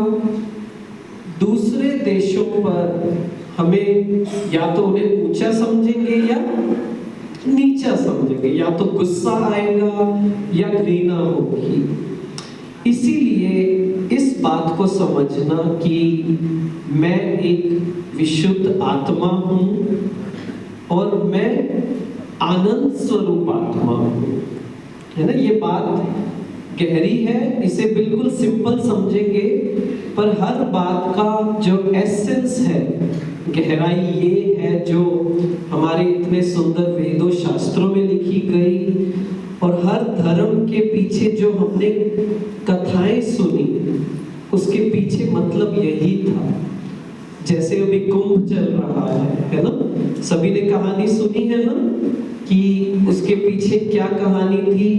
दूसरे देशों पर हमें या तो उन्हें ऊंचा समझेंगे या नीचा समझेंगे, या तो गुस्सा आएगा या घृणा होगी। इसीलिए इस बात को समझना कि मैं एक विशुद्ध आत्मा हूँ और मैं आनंद स्वरूप आत्मा हूँ, है ना। ये बात गहरी है, इसे बिल्कुल सिंपल समझेंगे, पर हर बात का जो एसेंस है, गहराई ये है जो हमारे इतने सुंदर वेदों शास्त्रों में लिखी गई, और हर धर्म के पीछे जो हमने कथाएं सुनी, उसके पीछे मतलब यही था। जैसे अभी कुंभ चल रहा है ना, सभी ने कहानी सुनी है ना, कि उसके पीछे क्या कहानी थी,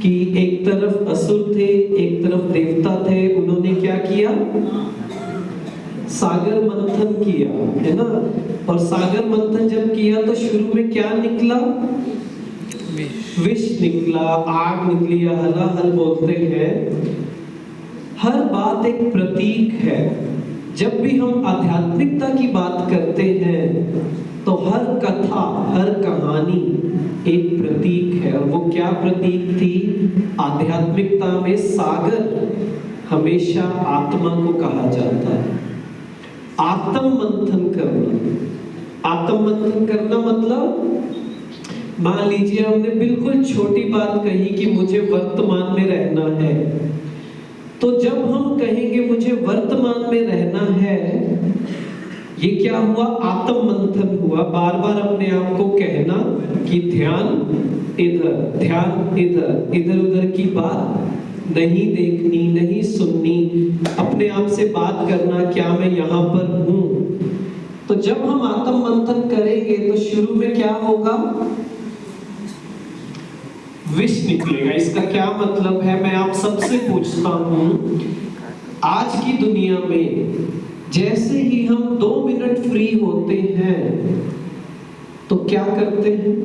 कि एक तरफ असुर थे, एक तरफ देवता थे। उन्होंने क्या किया, सागर मंथन किया, है ना। और सागर मंथन जब किया तो शुरू में क्या निकला, विष निकला, आग निकली, या हलाहल बोलते हैं। हर बात एक प्रतीक है। जब भी हम आध्यात्मिकता की बात करते हैं तो हर कथा, हर कहानी एक प्रतीक है। और वो क्या प्रतीक थी, आध्यात्मिकता में सागर हमेशा आत्मा को कहा जाता है। आत्म मंथन करना, आत्म मंथन करना मतलब, मान लीजिए हमने बिल्कुल छोटी बात कही कि मुझे वर्तमान में रहना है, तो जब हम कहेंगे मुझे वर्तमान में रहना है, ये क्या हुआ, आत्म मंथन हुआ। बार बार अपने आप को कहना कि ध्यान इधर, ध्यान इधर, इधर उधर की बात नहीं देखनी, नहीं सुननी, अपने आप से बात करना, क्या मैं यहाँ पर हूँ। तो जब हम आत्म मंथन करेंगे तो शुरू में क्या होगा, विष निकलेगा। इसका क्या मतलब है, मैं आप सबसे पूछता हूँ, आज की दुनिया में जैसे ही हम 2 मिनट फ्री होते हैं तो क्या करते हैं?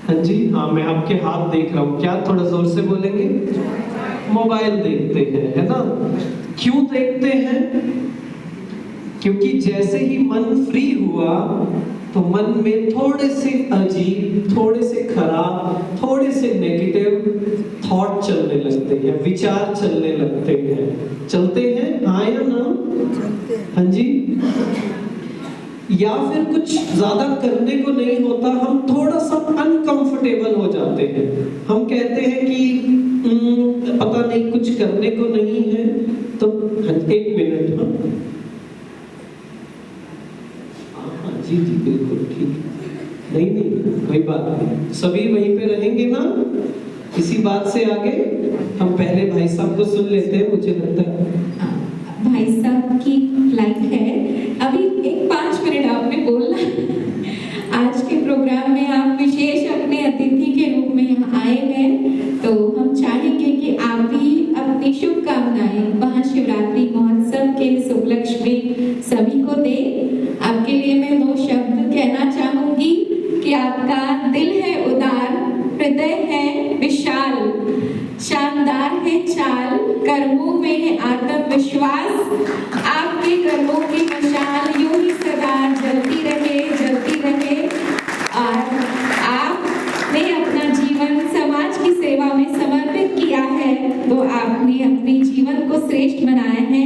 हाँ जी, हाँ, मैं आपके हाथ देख रहा हूँ, क्या थोड़ा जोर से बोलेंगे? मोबाइल देखते हैं, है ना। क्यों देखते हैं? क्योंकि जैसे ही मन फ्री हुआ तो मन में थोड़े से अजीब, थोड़े से खराब, थोड़े से नेगेटिव थॉट चलने लगते हैं, विचार चलने लगते हैं। चलते हैं, हाँ या ना? हाँ जी। या फिर कुछ ज्यादा करने को नहीं होता, हम थोड़ा सा अनकंफर्टेबल हो जाते हैं। हम कहते हैं कि पता नहीं, कुछ करने को नहीं है, तो 1 मिनट, हाँ जी जी बिल्कुल ठीक, नहीं कोई बात नहीं, सभी वहीं पे रहेंगे ना। इसी बात से आगे हम पहले भाई साहब को सुन लेते हैं, मुझे लगता है भाई साहब की फ्लाइट है, अभी 5 मिनट आपने बोलना। आज के प्रोग्राम में आप विशेष अपने अतिथि के रूप में यहाँ आए हैं, तो हम चाहेंगे कि आप भी अपनी शुभकामनाएं महाशिवरात्रि महोत्सव के इस उपलक्ष्य में सभी को दें। आपके लिए मैं 2 शब्द कहना चाहूंगी कि आपका दिल है उदार, हृदय है विशाल, शानदार है चाल, कर्मों में है आत्मविश्वास। आपके कर्मों की मशाल यूं ही सदा जलती रहे, जलती रहे। और आपने अपना जीवन समाज की सेवा में समर्पित किया है, तो आपने अपने जीवन को श्रेष्ठ बनाया है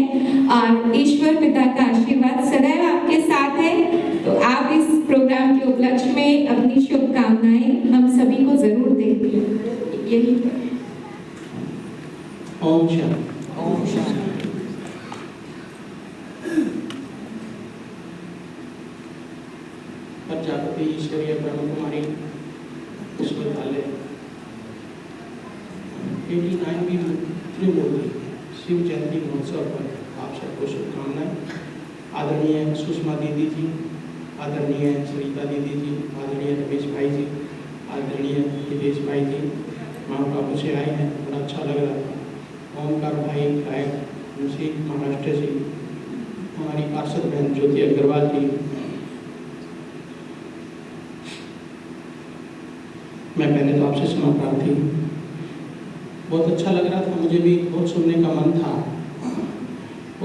और ईश्वर पिता का आशीर्वाद सदैव आपके साथ है। तो आप इस प्रोग्राम के उपलक्ष्य में अपनी शुभकामनाएं हम सभी को जरूर दें। ओम शांति। ओम शांति। प्रजापति ईश्वरीय ब्रह्म कुमारी विश्वविद्यालय 89वीं त्रिमूर्ति शिव जयंती महोत्सव पर आप सबको शुभकामनाएं। आदरणीय सुषमा दीदी जी, आदरणीय सरिता दीदी जी, आदरणीय रमेश भाई जी, आदरणीय हितेश भाई जी माँ बाबू से आए हैं, बड़ा अच्छा लग रहा था। ओमकार भाई गायक मुंशी महाराष्ट्र से, हमारी पार्षद बहन ज्योति अग्रवाल जी, मैं पहले तो आपसे क्षमा प्रार्थी। बहुत अच्छा लग रहा था, मुझे भी बहुत सुनने का मन था।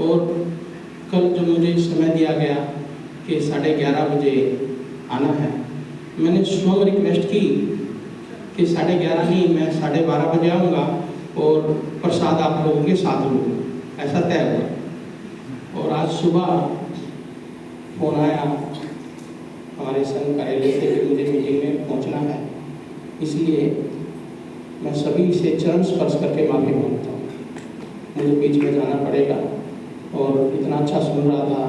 और कल जब मुझे समय दिया गया कि 11:30 बजे आना है, मैंने स्वयं रिक्वेस्ट की कि 11:30 नहीं, मैं 12:30 बजे आऊँगा और प्रसाद आप लोगों के साथ लूँगा, ऐसा तय हुआ। और आज सुबह फोन आया हमारे संघ कार्यालय से कि मुझे मीटिंग में पहुँचना है, इसलिए मैं सभी से चरण स्पर्श करके माफी मांगता हूँ। मुझे बीच में जाना पड़ेगा और इतना अच्छा सुन रहा था,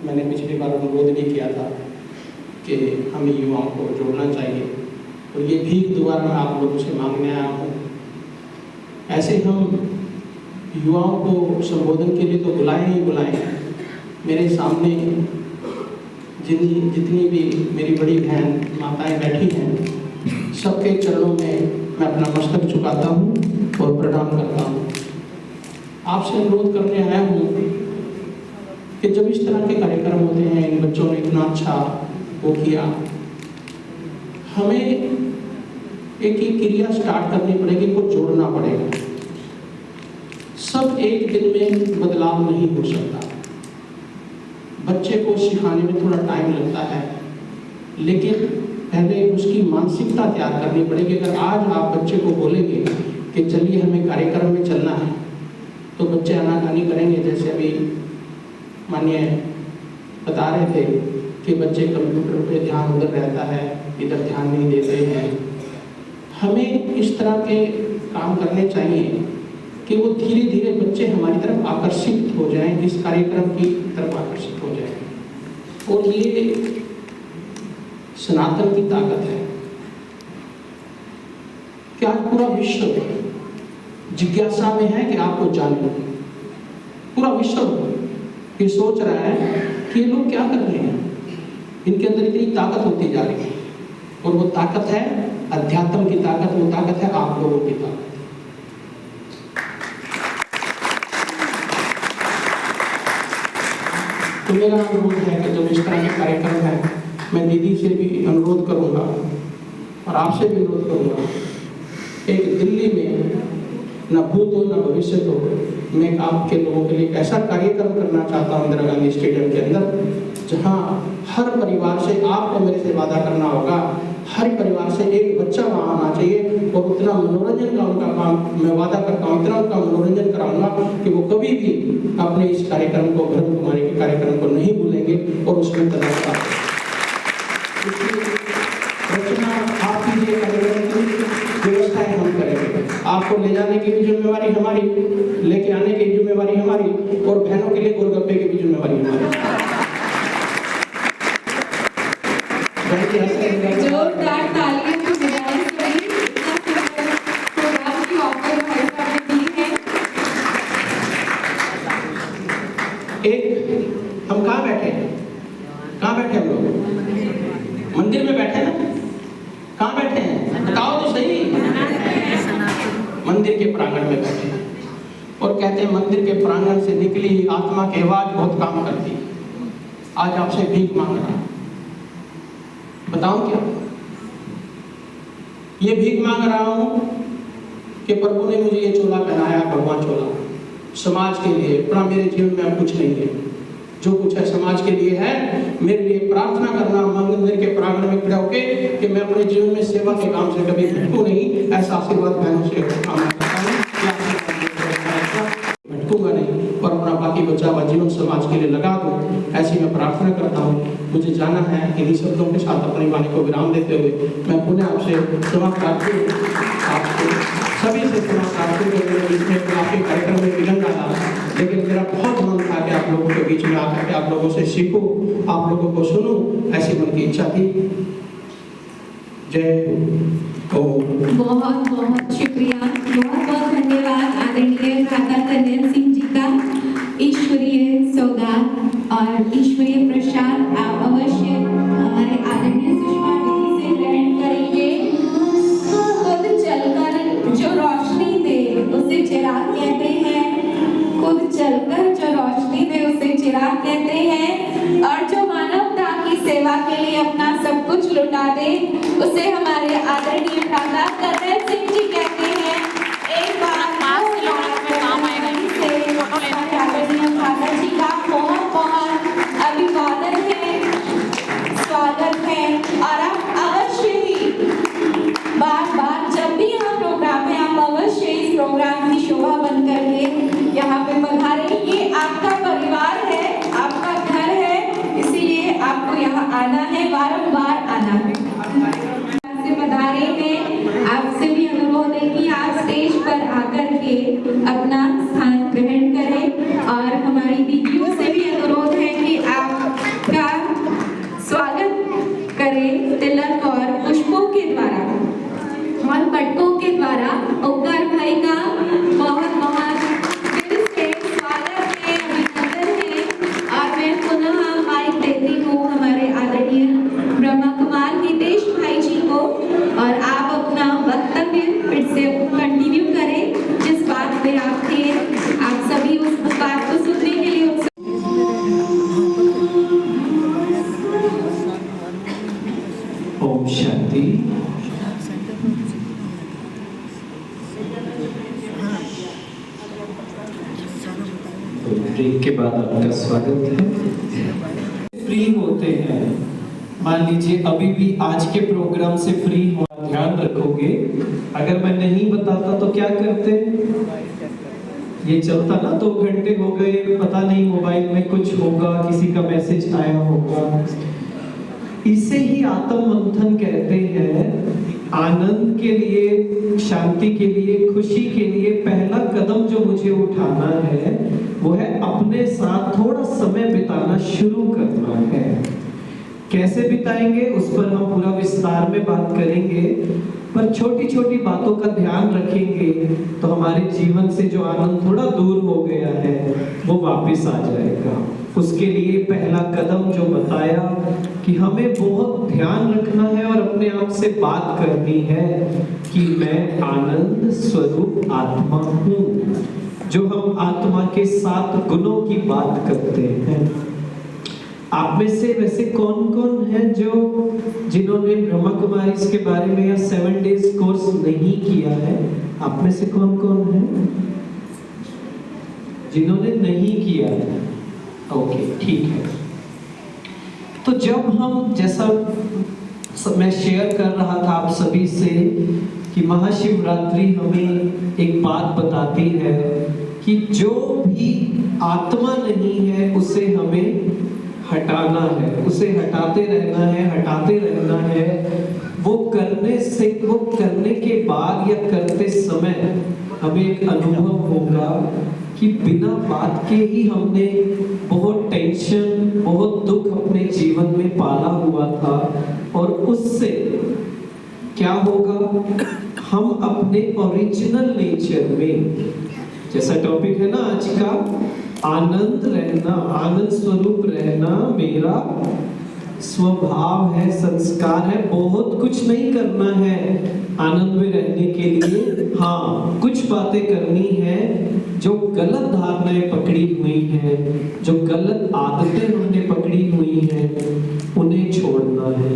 मैंने पिछली बार अनुरोध भी किया था कि हमें युवाओं को जोड़ना चाहिए, और ये भीख दोबारा मैं आप लोगों से मांगने आया हूँ। ऐसे हम युवाओं को संबोधन के लिए तो बुलाएं ही बुलाएं। मेरे सामने जितनी भी मेरी बड़ी बहन माताएं बैठी हैं, सबके चरणों में मैं अपना मस्तक झुकाता हूँ और प्रणाम करता हूँ। आपसे अनुरोध करने आया हूँ कि जब इस तरह के कार्यक्रम होते हैं, इन बच्चों ने इतना अच्छा वो किया, हमें एक ही क्रिया स्टार्ट करनी पड़ेगी, इनको जोड़ना पड़ेगा। सब एक दिन में बदलाव नहीं हो सकता, बच्चे को सिखाने में थोड़ा टाइम लगता है, लेकिन पहले उसकी मानसिकता तैयार करनी पड़ेगी। अगर आज आप बच्चे को बोलेंगे कि चलिए हमें कार्यक्रम में चलना है, तो बच्चे आनाकानी करेंगे। जैसे अभी माननीय बता रहे थे कि बच्चे कंप्यूटर पे ध्यान उधर रहता है, इधर ध्यान नहीं देते हैं। हमें इस तरह के काम करने चाहिए कि वो धीरे धीरे बच्चे हमारी तरफ आकर्षित हो जाएं, इस कार्यक्रम की तरफ आकर्षित हो जाएं। और ये सनातन की ताकत है कि आज पूरा विश्व जिज्ञासा में है कि आपको जाने। पूरा विश्व ये सोच रहा है कि ये लोग क्या कर रहे हैं, इनके अंदर इतनी ताकत होती जा रही है। और वो ताकत है अध्यात्म की ताकत, वो ताकत है आप लोगों की ताकत। तो मेरा अनुरोध है कि जब इस तरह के कार्यक्रम है, मैं दीदी से भी अनुरोध करूंगा और आपसे भी अनुरोध करूंगा, एक दिल्ली में न भूत हो न भविष्य हो, मैं आपके लोगों के लिए ऐसा कार्यक्रम करना चाहता हूँ इंदिरा गांधी स्टेडियम के अंदर, जहाँ हर परिवार से, आपको मेरे से वादा करना होगा, हर परिवार से एक बच्चा वहाँ आना चाहिए। और उतना मनोरंजन का उनका काम मैं वादा करता हूँ, इतना उनका मनोरंजन कराऊंगा कि वो कभी भी अपने इस कार्यक्रम को, ब्रह्म कुमारी के कार्यक्रम को नहीं भूलेंगे और उसमें तलाश रचना आप कीजिए, कार्यक्रम की व्यवस्थाएं हम करेंगे। आपको ले जाने की भी जिम्मेवारी हमारी, लेके आने की जिम्मेवारी हमारी, और बहनों के लिए गोलगप्पे की भी जिम्मेवारी हमारी। जोरदार तालियां तो बजाएं सभी, इतना सुंदर प्रोग्राम की ऑफर भाई साहब ने दी है। एक हम कहाँ बैठे हैं, कहाँ बैठे हम लोग? मंदिर में बैठे ना? कहाँ बैठे हैं बताओ तो सही। मंदिर के प्रांगण में बैठे हैं, और कहते हैं मंदिर के प्रांगण से निकली आत्मा की आवाज बहुत काम करती है। आज आपसे भीख मांग रहा हूं, बताऊं क्या? ये भीख मांग रहा हूं कि प्रभु ने मुझे ये चोला पहनाया, भगवान चोला, समाज के लिए। अपना मेरे जीवन में अब कुछ नहीं है, जो कुछ है समाज के लिए है। मेरे लिए प्रार्थना करना मंदिर के प्रांगण में खड़े होके कि मैं अपने जीवन में सेवा के काम से कभी भटकूं नहीं, ऐसा आशीर्वाद बहनों से कामना करता हूं। भटकूंगा नहीं और अपना बाकी बचा हुआ जीवन समाज के लिए लगा दूं, ऐसी मैं प्रार्थना करता हूँ। मुझे जाना है। इन्हीं शब्दों के साथ अपनी वाणी को विराम देते हुए मैं पुनः आपसे क्षमा प्रार्थी आपको सभी से क्षमा प्रार्थी करके बीच में आपके कार्यक्रम में विलम्ब डाला, लेकिन मेरा बहुत मन था कि आप लोगों के बीच में आकर के आप लोगों से सीखूं, आप लोगों को सुनूं, ऐसी मन की इच्छा थी। जय हो। बहुत बहुत शुक्रिया, बहुत बहुत धन्यवाद आदरणीय भ्राता कल्याण सिंह जी का। ईश्वरीय सौगात और ईश्वरीय प्रसाद आप अवश्य हमारे आदरणीय सुषमा दीदी से ग्रहण करेंगे। खुद चलकर जो रोशनी दे उसे चिराग कहते हैं, खुद चलकर जो रोशनी दे उसे चिराग कहते हैं, और जो मानवता की सेवा के लिए अपना सब कुछ लुटा दे उसे हमारे आदरणीय भ्राता कल्याण सिंह जी कहते हैं। एक बार आदरणीय भ्राता जी का बहुत बहुत अभिवादन है, स्वागत है। और आप अवश्य ही बार बार जब भी यहाँ प्रोग्राम है आप अवश्य इस प्रोग्राम की शोभा बन करके यहाँ पे पधारे। ये आपका परिवार है, आपका घर है, इसीलिए आपको यहाँ आना है, बारंबार आना है। से पधारे हैं, आपसे भी अनुरोध है कि आप स्टेज पर आकर के अपना स्थान ग्रहण करें, और हमारी दीदियों से भी अनुरोध है कि आपका स्वागत करें तिलक और पुष्पों के द्वारा और पटकों के द्वारा। ओंकार भाई का बहुत बहुत दिल से स्वागत है, अभिनंदन है। और मैं पुनः माइक देती हूँ हमारे आदरणीय ब्रह्मा कुमार हितेश भाई जी को, और आप अपना वक्तव्य फिर से कंटिन्यू करें जिस बात पे आप थे। आप सभी उस बात को सुनने के लिए ओम शांति। ब्रेक के बाद आपका स्वागत है। फ्री होते हैं, मान लीजिए अभी भी आज के प्रोग्राम से फ्री हो, ध्यान रखोगे। अगर मैं नहीं बताता तो क्या करते, ये चलता ना 2 घंटे हो गए, पता नहीं मोबाइल में कुछ होगा, किसी का मैसेज आया होगा। इसे ही आत्म मंथन कहते हैं। आनंद के लिए, शांति के लिए, खुशी के लिए पहला कदम जो मुझे उठाना है वो है अपने साथ थोड़ा समय बिताना शुरू करना है। कैसे बिताएंगे उस पर हम पूरा विस्तार में बात करेंगे, पर छोटी छोटी बातों का ध्यान रखेंगे तो हमारे जीवन से जो आनंद थोड़ा दूर हो गया है वो वापस आ जाएगा। उसके लिए पहला कदम जो बताया कि हमें बहुत ध्यान रखना है और अपने आप से बात करनी है कि मैं आनंद स्वरूप आत्मा हूँ। जो हम आत्मा के 7 गुणों की बात करते हैं, आप में से वैसे कौन कौन है जिन्होंने ब्रह्मा कुमारी के बारे में या 7 डेज कोर्स नहीं किया है? आप में से कौन कौन है जिन्होंने नहीं किया है? ओके, ठीक है। तो जब हम, जैसा मैं शेयर कर रहा था आप सभी से कि महाशिवरात्रि हमें एक बात बताती है कि जो भी आत्मा नहीं है उसे हमें हटाना है, उसे हटाते रहना है। वो करने के बाद या करते समय हमें एक अनुभव होगा कि बिना बात के ही हमने बहुत टेंशन, बहुत दुख अपने जीवन में पाला हुआ था, और उससे क्या होगा, हम अपने ओरिजिनल नेचर में, जैसा टॉपिक है ना आज का, आनंद रहना, आनंद स्वरूप रहना मेरा स्वभाव है, संस्कार है। बहुत कुछ नहीं करना है आनंद में रहने के लिए। हाँ, कुछ बातें करनी है। जो गलत धारणाएं पकड़ी हुई हैं, जो गलत आदतें हमने पकड़ी हुई हैं, उन्हें छोड़ना है।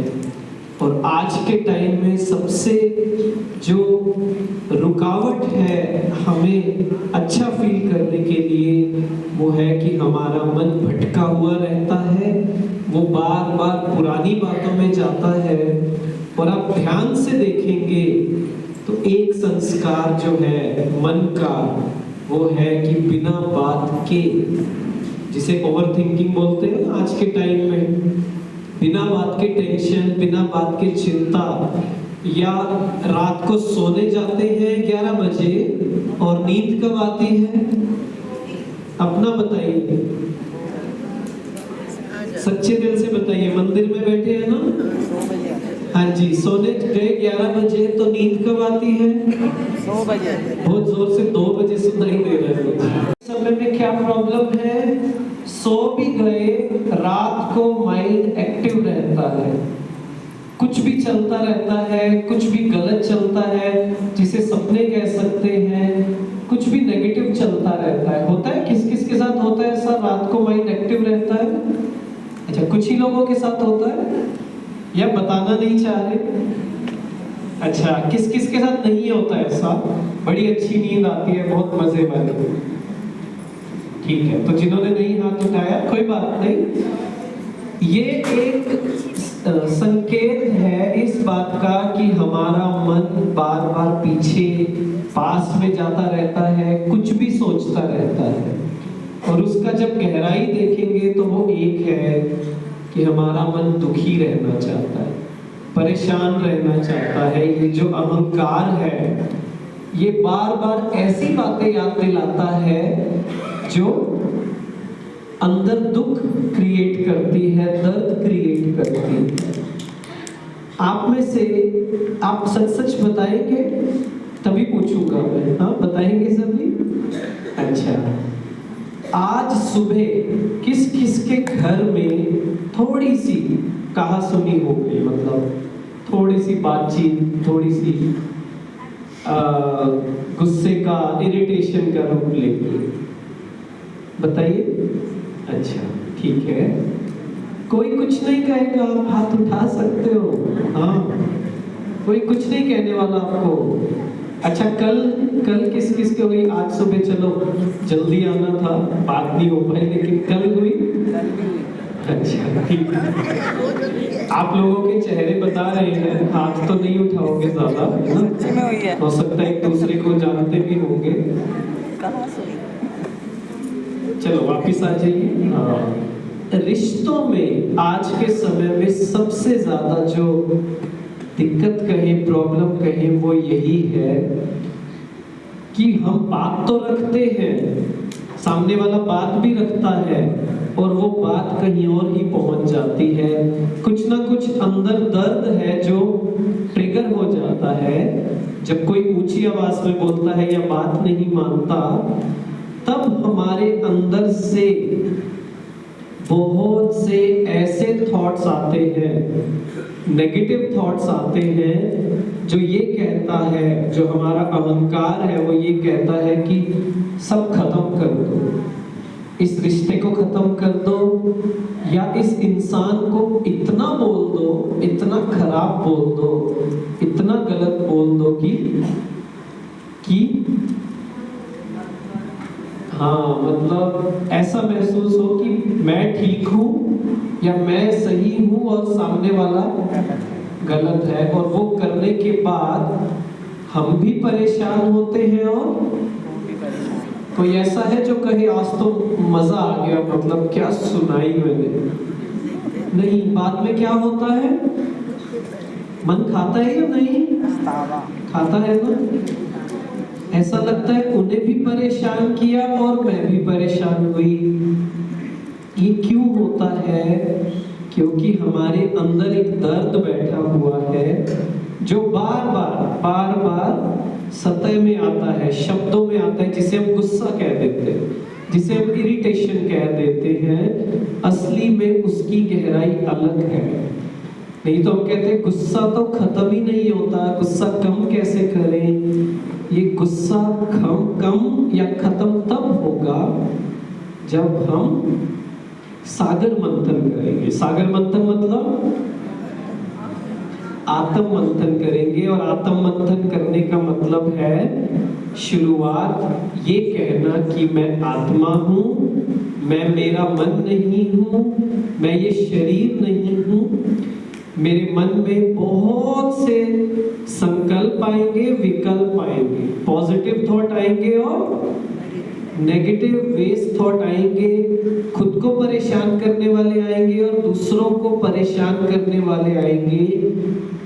और आज के टाइम में सबसे जो रुकावट है हमें अच्छा फील करने के लिए, वो है कि हमारा मन भटका हुआ रहता है, वो बार बार पुरानी बातों में जाता है। और आप ध्यान से देखेंगे तो एक संस्कार जो है मन का, वो है कि बिना बात के, जिसे ओवर थिंकिंग बोलते हैं आज के टाइम में, बिना बात के टेंशन, बिना बात के चिंता, या रात को सोने जाते हैं 11 बजे और नींद कब आती है? अपना बताइए, सच्चे दिल से बताइए। मंदिर में बैठे हैं ना? हाँ जी, सोने गए 11 बजे तो नींद कब आती है? 2 बजे। बहुत जोर से 2 बजे सुनाई दे रहा है मुझे। समय में क्या प्रॉब्लम है? सो भी गए, रात को माइंड एक्टिव रहता है, कुछ भी चलता रहता है, कुछ भी गलत चलता है, जिसे सपने कह सकते हैं, कुछ भी नेगेटिव चलता रहता है। होता है, किस किस के साथ होता है ऐसा? रात को माइंड एक्टिव रहता है। अच्छा, कुछ ही लोगों के साथ होता है या बताना नहीं चाह रहे? अच्छा, किस किस के साथ नहीं होता ऐसा? बड़ी अच्छी नींद आती है, बहुत मजे वाली। ठीक है, तो जिन्होंने नहीं हाथ उठाया कोई बात नहीं। ये एक संकेत है इस बात का कि हमारा मन बार बार पीछे पास में जाता रहता है, कुछ भी सोचता रहता है, और उसका जब गहराई देखेंगे तो वो एक है कि हमारा मन दुखी रहना चाहता है, परेशान रहना चाहता है। ये जो अहंकार है ये बार बार ऐसी बातें याद दिलाता है जो अंदर दुख क्रिएट करती है, दर्द क्रिएट करती है। आप में से आप सच सच बताएंगे? तभी पूछूंगा मैं। हाँ, बताएंगे सभी? अच्छा, आज सुबह किस किस के घर में थोड़ी सी कहा सुनी हो गई, मतलब थोड़ी सी बातचीत, थोड़ी सी गुस्से का, इरिटेशन का रूप लेके? बताइए। अच्छा, ठीक है, कोई कुछ नहीं कहेगा, आप हाथ उठा सकते हो। हाँ, कोई कुछ नहीं कहने वाला आपको। अच्छा, कल किस किस के हुई? आज सुबह चलो जल्दी आना था, बात नहीं हो पाई, लेकिन कल हुई। अच्छा, ठीक है, आप लोगों के चेहरे बता रहे हैं, हाथ तो नहीं उठाओगे ज्यादा, है ना? हो सकता है एक दूसरे को जानते भी होंगे। चलो वापिस आ जाइए। रिश्तों में आज के समय में सबसे ज्यादा जो दिक्कत कहें, प्रॉब्लम कहें, वो यही है कि हम बात तो रखते हैं, सामने वाला बात भी रखता है, और वो बात कहीं और ही पहुंच जाती है। कुछ ना कुछ अंदर दर्द है जो ट्रिगर हो जाता है। जब कोई ऊंची आवाज में बोलता है या बात नहीं मानता, तब हमारे अंदर से बहुत से ऐसे थॉट्स आते हैं, नेगेटिव थॉट्स आते हैं, जो ये कहता है, जो हमारा अहंकार है वो ये कहता है कि सब खत्म कर दो, इस रिश्ते को खत्म कर दो, या इस इंसान को इतना बोल दो, इतना खराब बोल दो, इतना गलत बोल दो कि हाँ, मतलब ऐसा महसूस हो कि मैं ठीक हूँ या मैं सही हूँ और सामने वाला गलत है। और वो करने के बाद हम भी परेशान होते हैं, और कोई ऐसा है जो कहे आज तो मजा आ गया, मतलब क्या सुनाई मैंने। नहीं, बाद में क्या होता है? मन खाता है या नहीं? खाता है ना? ऐसा लगता है उन्हें भी परेशान किया और मैं भी परेशान हुई। ये क्यों होता है? क्योंकि हमारे अंदर एक दर्द बैठा हुआ है जो बार बार सतह में आता है, शब्दों में आता है, जिसे हम गुस्सा कह देते हैं, जिसे हम इरिटेशन कह देते हैं। असली में उसकी गहराई अलग है। नहीं तो हम कहते हैं गुस्सा तो खत्म ही नहीं होता, गुस्सा कम कैसे करें? ये गुस्सा कम या खत्म तब होगा जब हम सागर मंथन करेंगे। सागर मंथन मतलब आत्म मंथन करेंगे, और आत्म मंथन करने का मतलब है शुरुआत ये कहना कि मैं आत्मा हूँ, मैं मेरा मन नहीं हूँ, मैं ये शरीर नहीं हूँ। मेरे मन में बहुत से संकल्प आएंगे, विकल्प आएंगे, पॉजिटिव थॉट आएंगे और नेगेटिव वेस्ट थॉट आएंगे, खुद को परेशान करने वाले आएंगे और दूसरों को परेशान करने वाले आएंगे।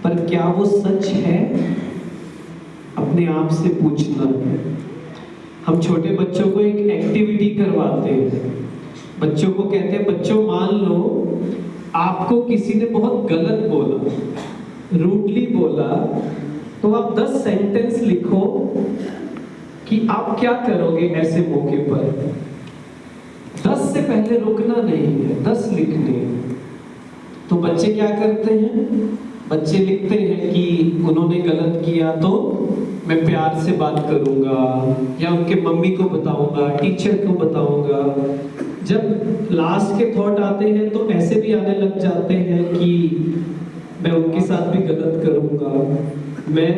पर गलत, क्या वो सच है? अपने आप से पूछना है। हम छोटे बच्चों को एक एक्टिविटी करवाते हैं, बच्चों को कहते हैं, बच्चों मान लो आपको किसी ने बहुत गलत बोला, रूडली बोला, तो आप 10 सेंटेंस लिखो कि आप क्या करोगे ऐसे मौके पर। 10 से पहले रुकना नहीं है, 10 लिखने। तो बच्चे क्या करते हैं? बच्चे लिखते हैं कि उन्होंने गलत किया तो मैं प्यार से बात करूंगा, या उनके मम्मी को बताऊंगा, टीचर को बताऊंगा। जब लास्ट के थॉट आते हैं तो ऐसे भी आने लग जाते हैं कि मैं उनके साथ भी गलत करूंगा, मैं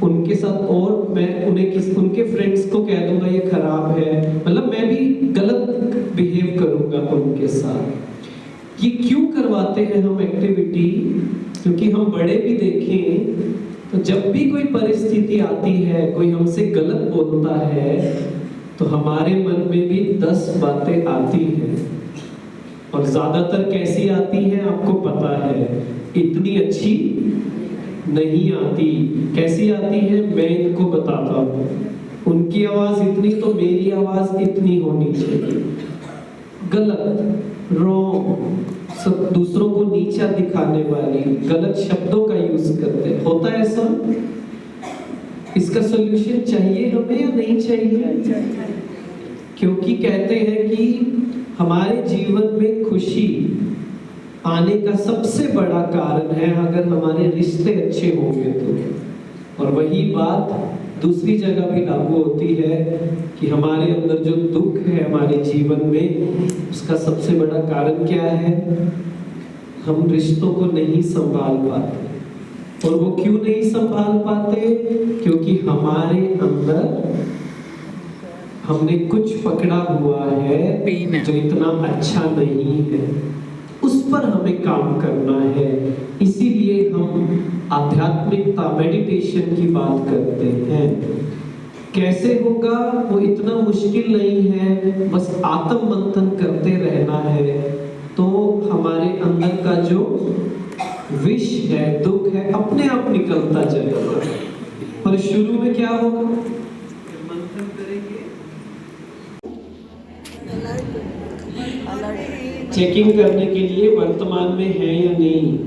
उनके साथ, और मैं उनके फ्रेंड्स को कह दूंगा ये खराब है, मतलब मैं भी गलत बिहेव करूंगा उनके साथ। ये क्यों करवाते हैं हम एक्टिविटी? क्योंकि हम बड़े भी देखें तो जब भी कोई परिस्थिति आती है, कोई हमसे गलत बोलता है, तो हमारे मन में भी 10 बातें आती हैं। और ज्यादातर कैसी आती हैं आपको पता है, इतनी अच्छी नहीं आती। कैसी आती है मैं इनको बताता हूँ। उनकी आवाज इतनी तो मेरी आवाज इतनी होनी चाहिए। गलत, रॉन्ग, सब दूसरों को नीचा दिखाने वाली गलत शब्दों का यूज करते हैं। होता है ऐसा? इसका सॉल्यूशन चाहिए हमें या नहीं चाहिए? क्योंकि कहते हैं कि हमारे जीवन में खुशी आने का सबसे बड़ा कारण है अगर हमारे रिश्ते अच्छे होंगे तो। और वही बात दूसरी जगह भी लागू होती है कि हमारे अंदर जो दुख है हमारे जीवन में, उसका सबसे बड़ा कारण क्या है? हम रिश्तों को नहीं संभाल पाते। और वो क्यों नहीं संभाल पाते? क्योंकि हमारे अंदर हमने कुछ पकड़ा हुआ है जो इतना अच्छा नहीं है, उस पर हमें काम करना है। इसीलिए हम आध्यात्मिकता, मेडिटेशन की बात करते हैं। कैसे होगा वो इतना मुश्किल नहीं है, बस आत्म मंथन करते रहना है, तो हमारे अंदर का जो विष है, दुख है, अपने आप निकलता जाएगा। पर शुरू में क्या होगा? मंथन करेंगे, चेकिंग करने के लिए वर्तमान में है या नहीं।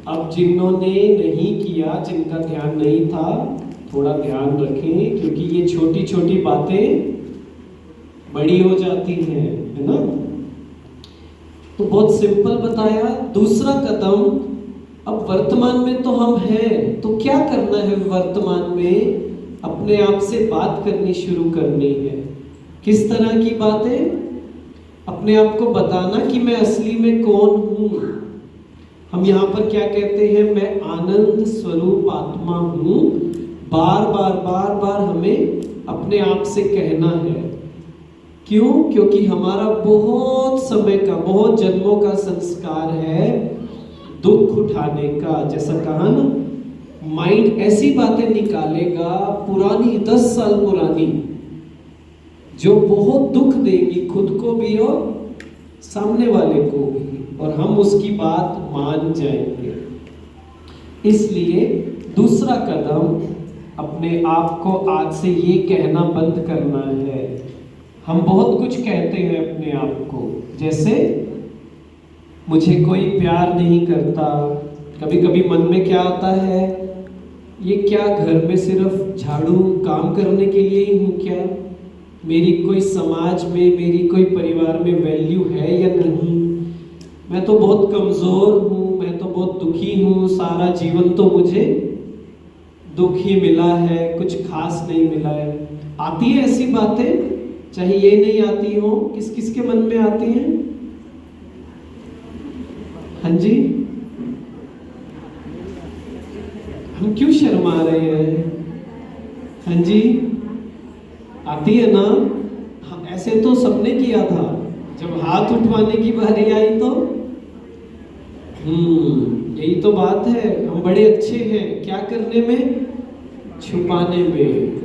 अब जिन्होंने नहीं किया, जिनका ध्यान नहीं था, थोड़ा ध्यान रखें, क्योंकि ये छोटी छोटी बातें बड़ी हो जाती हैं, है ना। तो बहुत सिंपल बताया। दूसरा कदम, अब वर्तमान में तो हम हैं, तो क्या करना है? वर्तमान में अपने आप से बात करनी शुरू करनी है। किस तरह की बातें? अपने आप को बताना कि मैं असली में कौन हूँ। हम यहाँ पर क्या कहते हैं? मैं आनंद स्वरूप आत्मा हूँ। बार बार बार बार हमें अपने आप से कहना है। क्यों? क्योंकि हमारा बहुत समय का, बहुत जन्मों का संस्कार है दुख उठाने का। जैसा कहा ना, माइंड ऐसी बातें निकालेगा पुरानी, 10 साल पुरानी, जो बहुत दुख देगी खुद को भी और सामने वाले को भी, और हम उसकी बात मान जाएंगे। इसलिए दूसरा कदम, अपने आप को आज से ये कहना बंद करना है। हम बहुत कुछ कहते हैं अपने आप को, जैसे मुझे कोई प्यार नहीं करता। कभी कभी मन में क्या आता है? ये क्या घर में सिर्फ झाड़ू काम करने के लिए ही हूँ क्या? मेरी कोई समाज में, मेरी कोई परिवार में वैल्यू है या नहीं? मैं तो बहुत कमज़ोर हूँ, मैं तो बहुत दुखी हूँ, सारा जीवन तो मुझे दुख ही मिला है, कुछ खास नहीं मिला है। आती है ऐसी बातें? चाहे ये नहीं आती हो, किस किस के मन में आती हैं? हाँ जी, हम क्यों शर्मा रहे हैं? हाँ जी, आती है ना। हाँ, ऐसे तो सबने किया था। जब हाथ उठवाने की बारी आई तो यही तो बात है। हम बड़े अच्छे हैं क्या करने में? छुपाने में।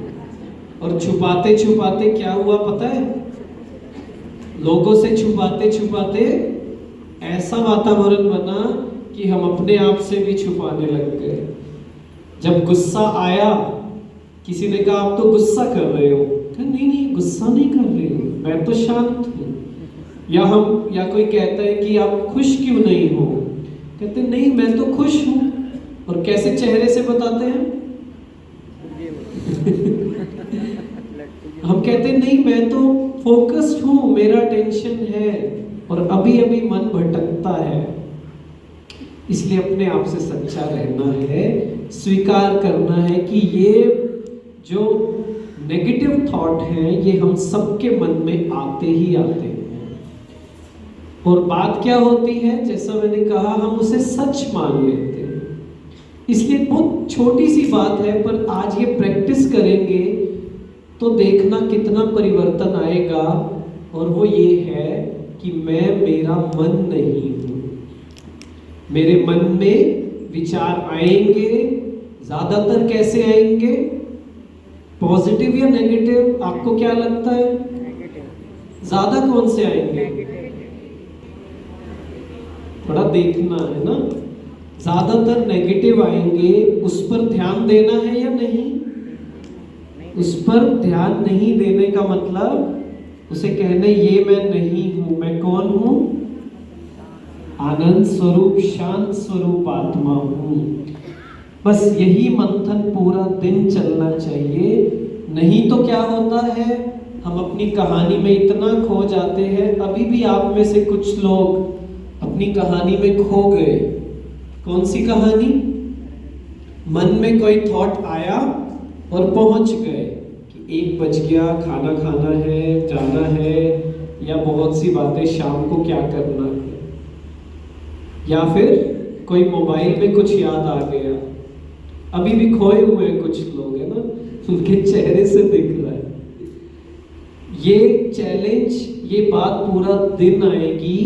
और छुपाते छुपाते क्या हुआ पता है? लोगों से छुपाते छुपाते ऐसा वातावरण बना कि हम अपने आप से भी छुपाने लग गए। जब गुस्सा आया, किसी ने कहा आप तो गुस्सा कर रहे हो, तो नहीं गुस्सा नहीं कर रहे हो, मैं तो शांत हूँ। या कोई कहता है कि आप खुश क्यों नहीं हो, कहते नहीं मैं तो खुश हूँ। और कैसे चेहरे से बताते हैं हम कहते नहीं मैं तो फोकस्ड हूँ, मेरा टेंशन है और अभी अभी मन भटकता है। इसलिए अपने आप से सच्चा रहना है, स्वीकार करना है कि ये जो नेगेटिव थॉट हैं ये हम सबके मन में आते ही आते हैं। और बात क्या होती है, जैसा मैंने कहा, हम उसे सच मान लेते हैं। इसलिए बहुत छोटी सी बात है, पर आज ये प्रैक्टिस करेंगे तो देखना कितना परिवर्तन आएगा। और वो ये है कि मेरा मन नहीं हूँ। मेरे मन में विचार आएंगे, ज्यादातर कैसे आएंगे, पॉजिटिव या नेगेटिव? आपको क्या लगता है ज्यादा कौन से आएंगे? थोड़ा देखना है ना, ज्यादातर नेगेटिव आएंगे। उस पर ध्यान देना है या नहीं? उस पर ध्यान नहीं देने का मतलब उसे कहने ये मैं नहीं हूं। मैं कौन हूं? आनंद स्वरूप, शांत स्वरूप आत्मा हूं। बस यही मंथन पूरा दिन चलना चाहिए। नहीं तो क्या होता है, हम अपनी कहानी में इतना खो जाते हैं। अभी भी आप में से कुछ लोग अपनी कहानी में खो गए। कौन सी कहानी? मन में कोई थॉट आया और पहुंच गए कि 1 बज गया, खाना खाना है, जाना है, या बहुत सी बातें, शाम को क्या करना है, या फिर कोई मोबाइल में कुछ याद आ गया। अभी भी खोए हुए कुछ लोग है ना, उनके चेहरे से दिख रहा है। ये चैलेंज, ये बात पूरा दिन आएगी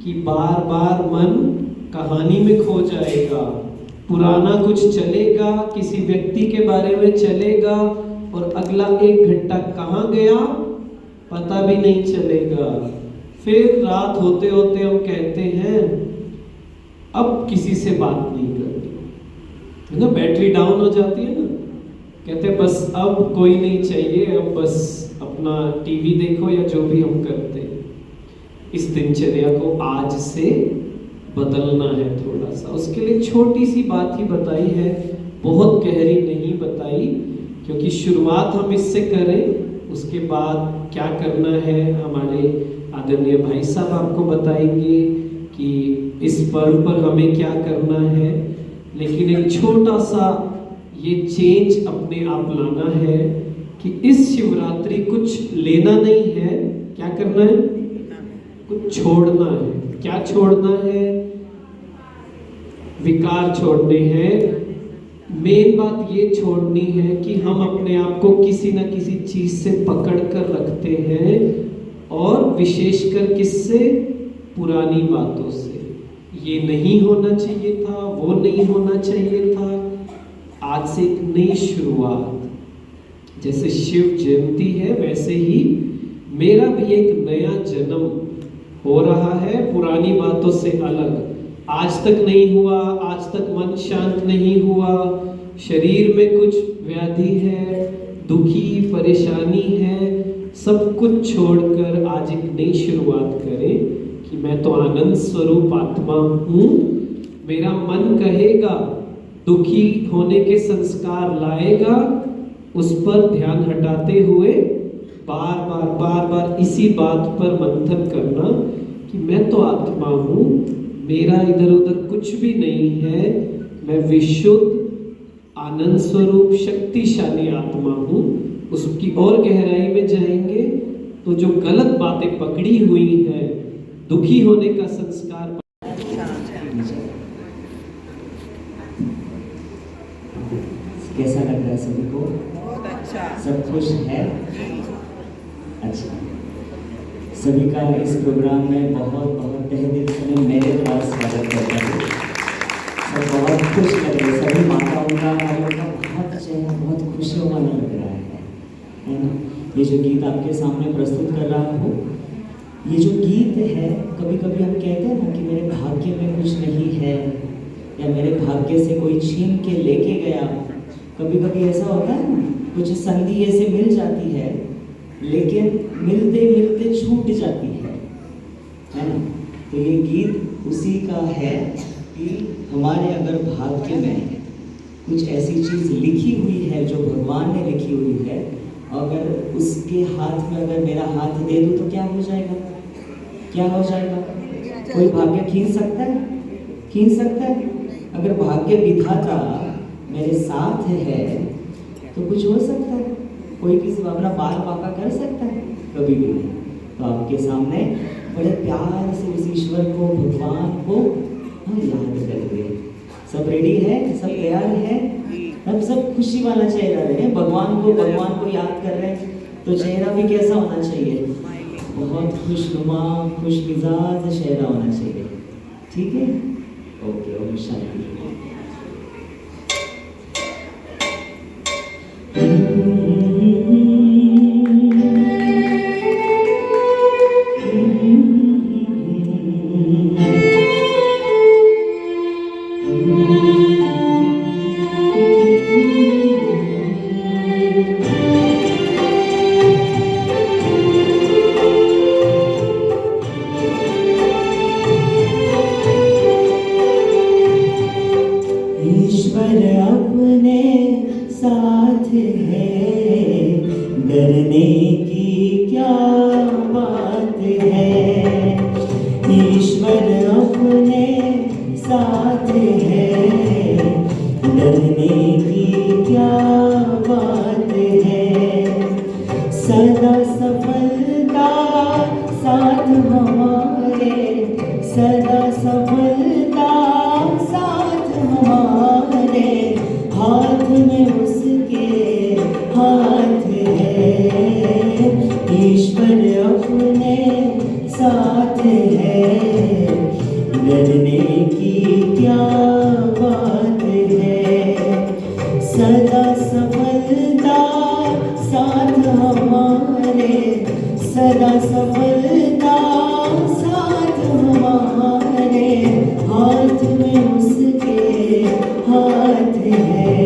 कि बार बार मन कहानी में खो जाएगा, पुराना कुछ चलेगा, किसी व्यक्ति के बारे में चलेगा, और अगला 1 घंटा कहाँ गया पता भी नहीं चलेगा। फिर रात होते होते हम कहते हैं अब किसी से बात नहीं करनी, है ना, बैटरी डाउन हो जाती है ना, कहते हैं बस अब कोई नहीं चाहिए, अब बस अपना टीवी देखो या जो भी हम करते हैं। इस दिनचर्या को आज से बदलना है थोड़ा सा। उसके लिए छोटी सी बात ही बताई है, बहुत गहरी नहीं बताई, क्योंकि शुरुआत हम इससे करें, उसके बाद क्या करना है हमारे आदरणीय भाई साहब आपको बताएंगे कि इस पर्व पर हमें क्या करना है। लेकिन एक छोटा सा ये चेंज अपने आप लाना है कि इस शिवरात्रि कुछ लेना नहीं है, क्या करना है, कुछ छोड़ना है। क्या छोड़ना है? विकार छोड़ने हैं। मेन बात ये छोड़नी है कि हम अपने आप को किसी न किसी चीज से पकड़ कर रखते हैं, और विशेषकर किससे? पुरानी बातों से। ये नहीं होना चाहिए था, वो नहीं होना चाहिए था। आज से एक नई शुरुआत, जैसे शिव जयंती है वैसे ही मेरा भी एक नया जन्म हो रहा है, पुरानी बातों से अलग। आज तक नहीं हुआ, आज तक मन शांत नहीं हुआ, शरीर में कुछ व्याधि है, दुखी परेशानी है, सब कुछ छोड़कर आज एक नई शुरुआत करें कि मैं तो आनंद स्वरूप आत्मा हूँ। मेरा मन कहेगा, दुखी होने के संस्कार लाएगा, उस पर ध्यान हटाते हुए बार बार इसी बात पर मंथन करना कि मैं तो आत्मा हूँ, मेरा इधर उधर कुछ भी नहीं है, मैं विशुद्ध आनंद स्वरूप शक्तिशाली आत्मा हूँ। उसकी और गहराई में जाएंगे तो जो गलत बातें पकड़ी हुई हैं, दुखी होने का संस्कार, कैसा लग रहा है सभी को? बहुत अच्छा। सब खुश है? अच्छा, सभी का इस प्रोग्राम में बहुत बहुत तहे दिल से मैं मेरे द्वारा स्वागत करता हूँ। सब बहुत खुश लग रहे, सभी माताओं का बहुत चेहरा बहुत खुशियों वाला लग रहा है ना। ये जो गीत आपके सामने प्रस्तुत कर रहा हूँ, ये जो गीत है, कभी कभी हम कहते हैं ना कि मेरे भाग्य में कुछ नहीं है, या मेरे भाग्य से कोई छीन के लेके गया। कभी कभी ऐसा होता है ना, कुछ संधि ऐसे मिल जाती है लेकिन मिलते मिलते छूट जाती है ना। तो ये गीत उसी का है कि हमारे अगर भाग्य में कुछ ऐसी चीज़ लिखी हुई है जो भगवान ने लिखी हुई है, अगर उसके हाथ में अगर मेरा हाथ दे दूँ तो क्या हो जाएगा? क्या हो जाएगा? कोई भाग्य खींच सकता है? खींच सकता है? अगर भाग्य विधाता मेरे साथ है तो कुछ हो सकता है? कोई किसी अपना बाल बांका कर सकता है? कभी भी नहीं। तो आपके सामने बड़े प्यार से उस ईश्वर को, भगवान को हम याद करेंगे। सब रेडी है? सब तैयार है? अब सब खुशी वाला चेहरा रहे, भगवान को याद कर रहे हैं तो चेहरा भी कैसा होना चाहिए? बहुत खुशनुमा, खुश मिजाज चेहरा होना चाहिए। ठीक है? ओके, ओम शांति। ईश्वर अपने साथ है, डरने की क्या बात है। ईश्वर अपने साथ है, डरने की क्या बात है। सदा सफलता साथ हमारे, सदा सफलता साथ हमारे, हाथ में उसके हाथ है। ईश्वर अपने साथ है, डरने की क्या बात है। सदा सफलता साथ हमारे, सदा सफलता साथ हमारे, हाथ में उसके हाथ है।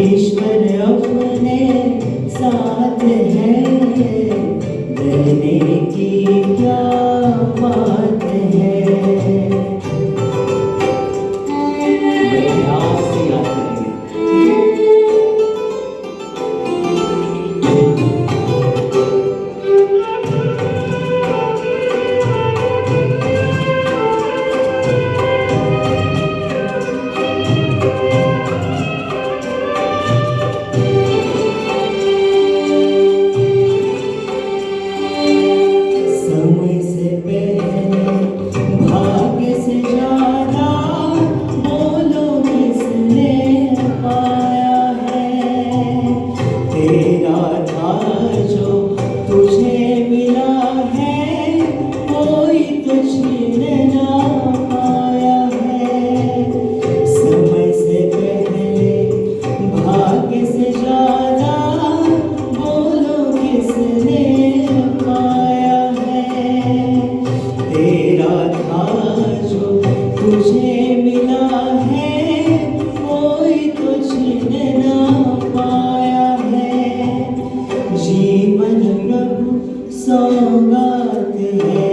ईश्वर अपने साथ है, डरने की क्या बात है। प्यार से याद करेंगे। समय से पहले, भाग्य से ज्यादा, बोलो किसने पाया है। तेरा था जो तुझे मिला है, कोई तो छीन ना पाया है। समय से पहले, भाग्य से ज्यादा, बोलो किसने पाया है। तेरा था जो तुझे मिला है, कोई तो छीन ना पाया है। जीवन प्रभु सौगात है,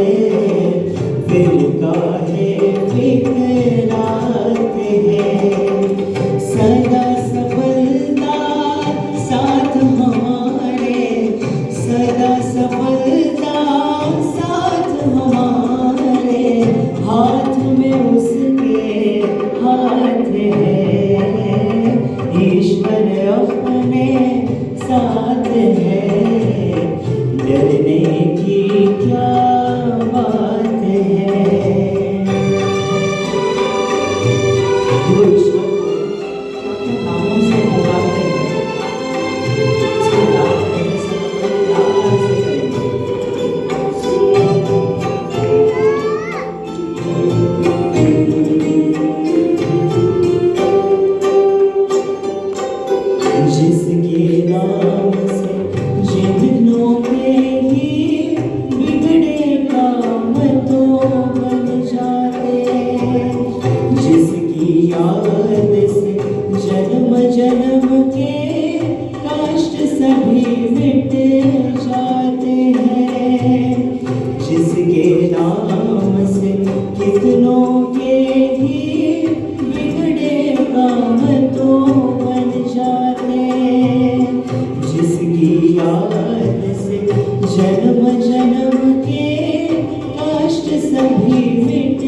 फिर काहे फिकरात है। सदा सफलता साथ हमारे, सदा सफलता साथ हमारे, हाथ में उसके हाथ है। ईश्वर अपने साथ है, डरने की क्या बात है। जो ईश्वर को अपने नामों से पुकारते हैं, उसको याद करने से मतलब प्यार से करेंगे। जिसके नाम से जिन्हों में ही बिगड़े जन्म जन्म के कष्ट सभी मिट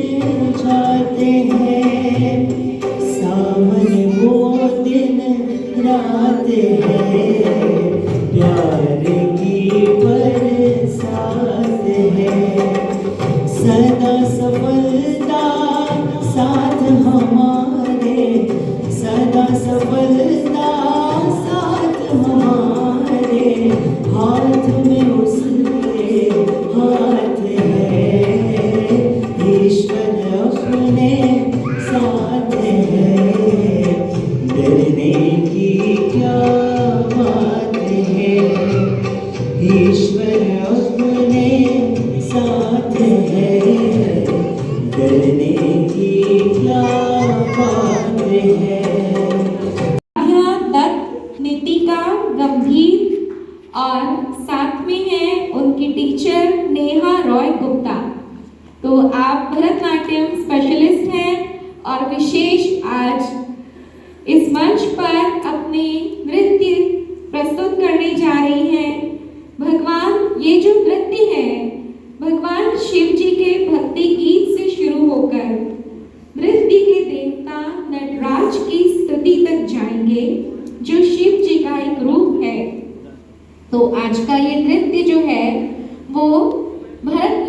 जाते हैं, सामने वो दिन रात है, प्यार की बरसात है, सदा सफलता साथ हमारे, सदा सफलता साथ हमारे, हाथ में उसके हाथ है, ईश्वर अपने साथ है, डरने की क्या बात है, ईश्वर अपने साथ है, डरने की क्या बात है। दत्त, नितिका गंभीर और साथ में है उनकी टीचर नेहा रॉय गुप्ता। तो आप भरतनाट्यम स्पेशलिस्ट हैं और विशेष आज इस मंच पर अपने नृत्य प्रस्तुत करने जा रही हैं। भगवान, ये जो नृत्य है भगवान शिव जी के भक्ति गीत से शुरू होकर नृत्य के देवता नटराज की स्तुति तक जाएंगे, जो शिव जी का एक रूप है। तो आज का ये नृत्य जो है वो भरतनाट्यम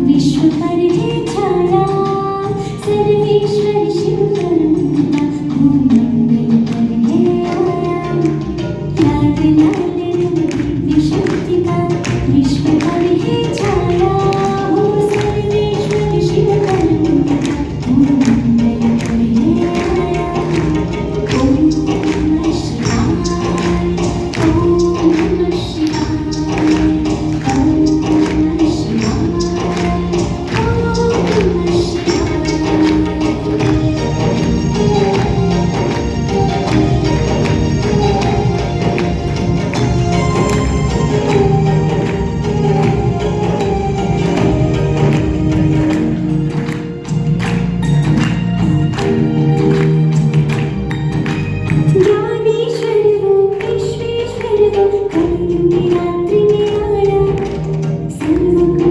विश्व पर है छाया, सर्वेश्वर शिव करुणा भूमंडल पर है आया। लाल लाल विशक्ति का विश्व पर है छाया, हो सर्वेश्वर शिव करुणा भूमंडल पर है आया। ओम नमः शिवाय, ओम नमः शिवाय, ओम नमः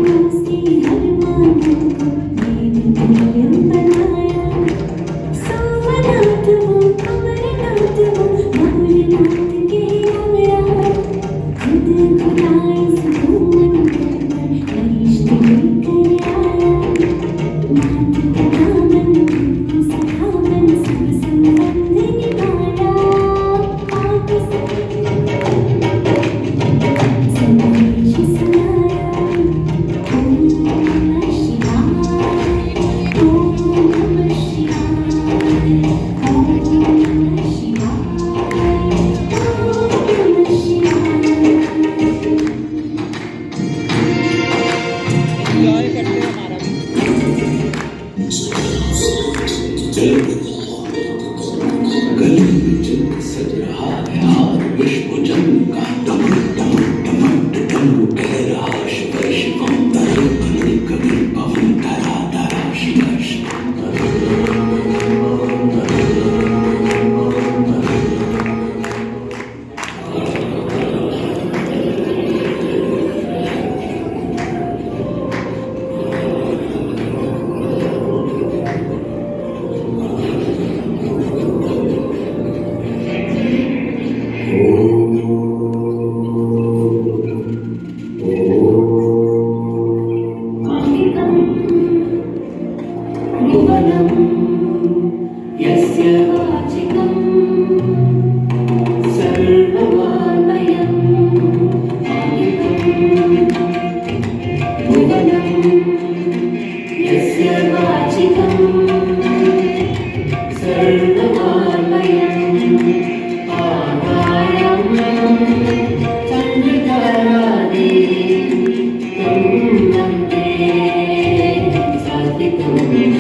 शिवाय।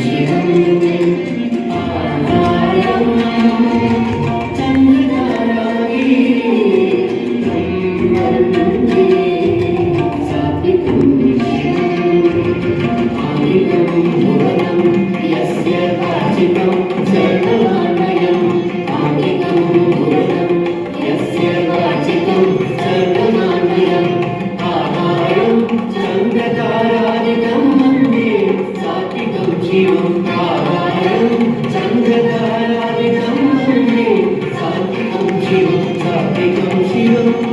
Shivam वाचिकं सर्वमानयं आदिकं मूलं यस्य वाचिकं सर्वमानयं आहारं चन्द्रतारादिकं वन्दे सात्विकं शिवम् आहारं चन्द्रतारादिकं वन्दे सात्विकं शिवं सात्विकं शिवम्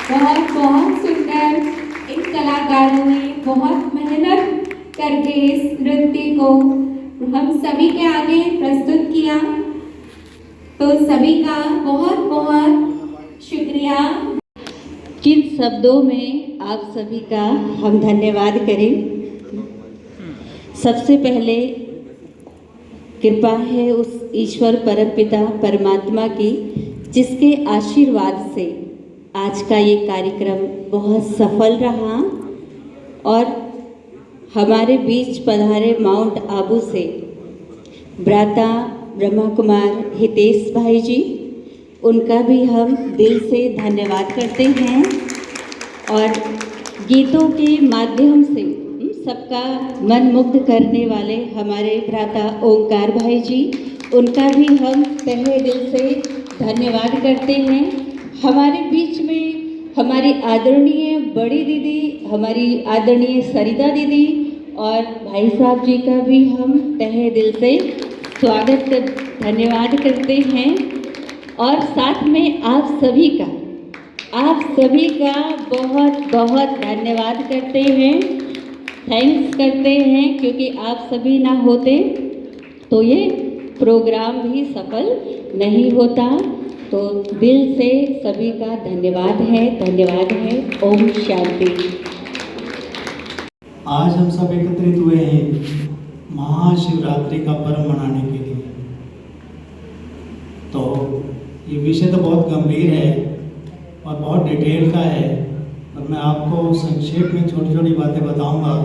बहुत बहुत सुंदर। इन कलाकारों ने बहुत मेहनत करके इस नृत्य को हम सभी के आगे प्रस्तुत किया, तो सभी का बहुत बहुत शुक्रिया। किन शब्दों में आप सभी का हम धन्यवाद करें। सबसे पहले कृपा है उस ईश्वर परमपिता परमात्मा की, जिसके आशीर्वाद से आज का ये कार्यक्रम बहुत सफल रहा और हमारे बीच पधारे माउंट आबू से भ्राता ब्रह्मा कुमार हितेश भाई जी, उनका भी हम दिल से धन्यवाद करते हैं। और गीतों के माध्यम से सबका मन मुग्ध करने वाले हमारे भ्राता ओंकार भाई जी, उनका भी हम तहे दिल से धन्यवाद करते हैं। हमारे बीच में हमारी आदरणीय बड़ी दीदी, हमारी आदरणीय सरिता दीदी और भाई साहब जी का भी हम तहे दिल से स्वागत धन्यवाद करते हैं। और साथ में आप सभी का बहुत बहुत धन्यवाद करते हैं, थैंक्स करते हैं, क्योंकि आप सभी ना होते तो ये प्रोग्राम भी सफल नहीं होता। तो दिल से सभी का धन्यवाद है। ओम शांति। आज हम सब एकत्रित हुए हैं महाशिवरात्रि का पर्व मनाने के लिए। तो ये विषय तो बहुत गंभीर है और बहुत डिटेल का है, और मैं आपको संक्षेप में छोटी छोटी बातें बताऊंगा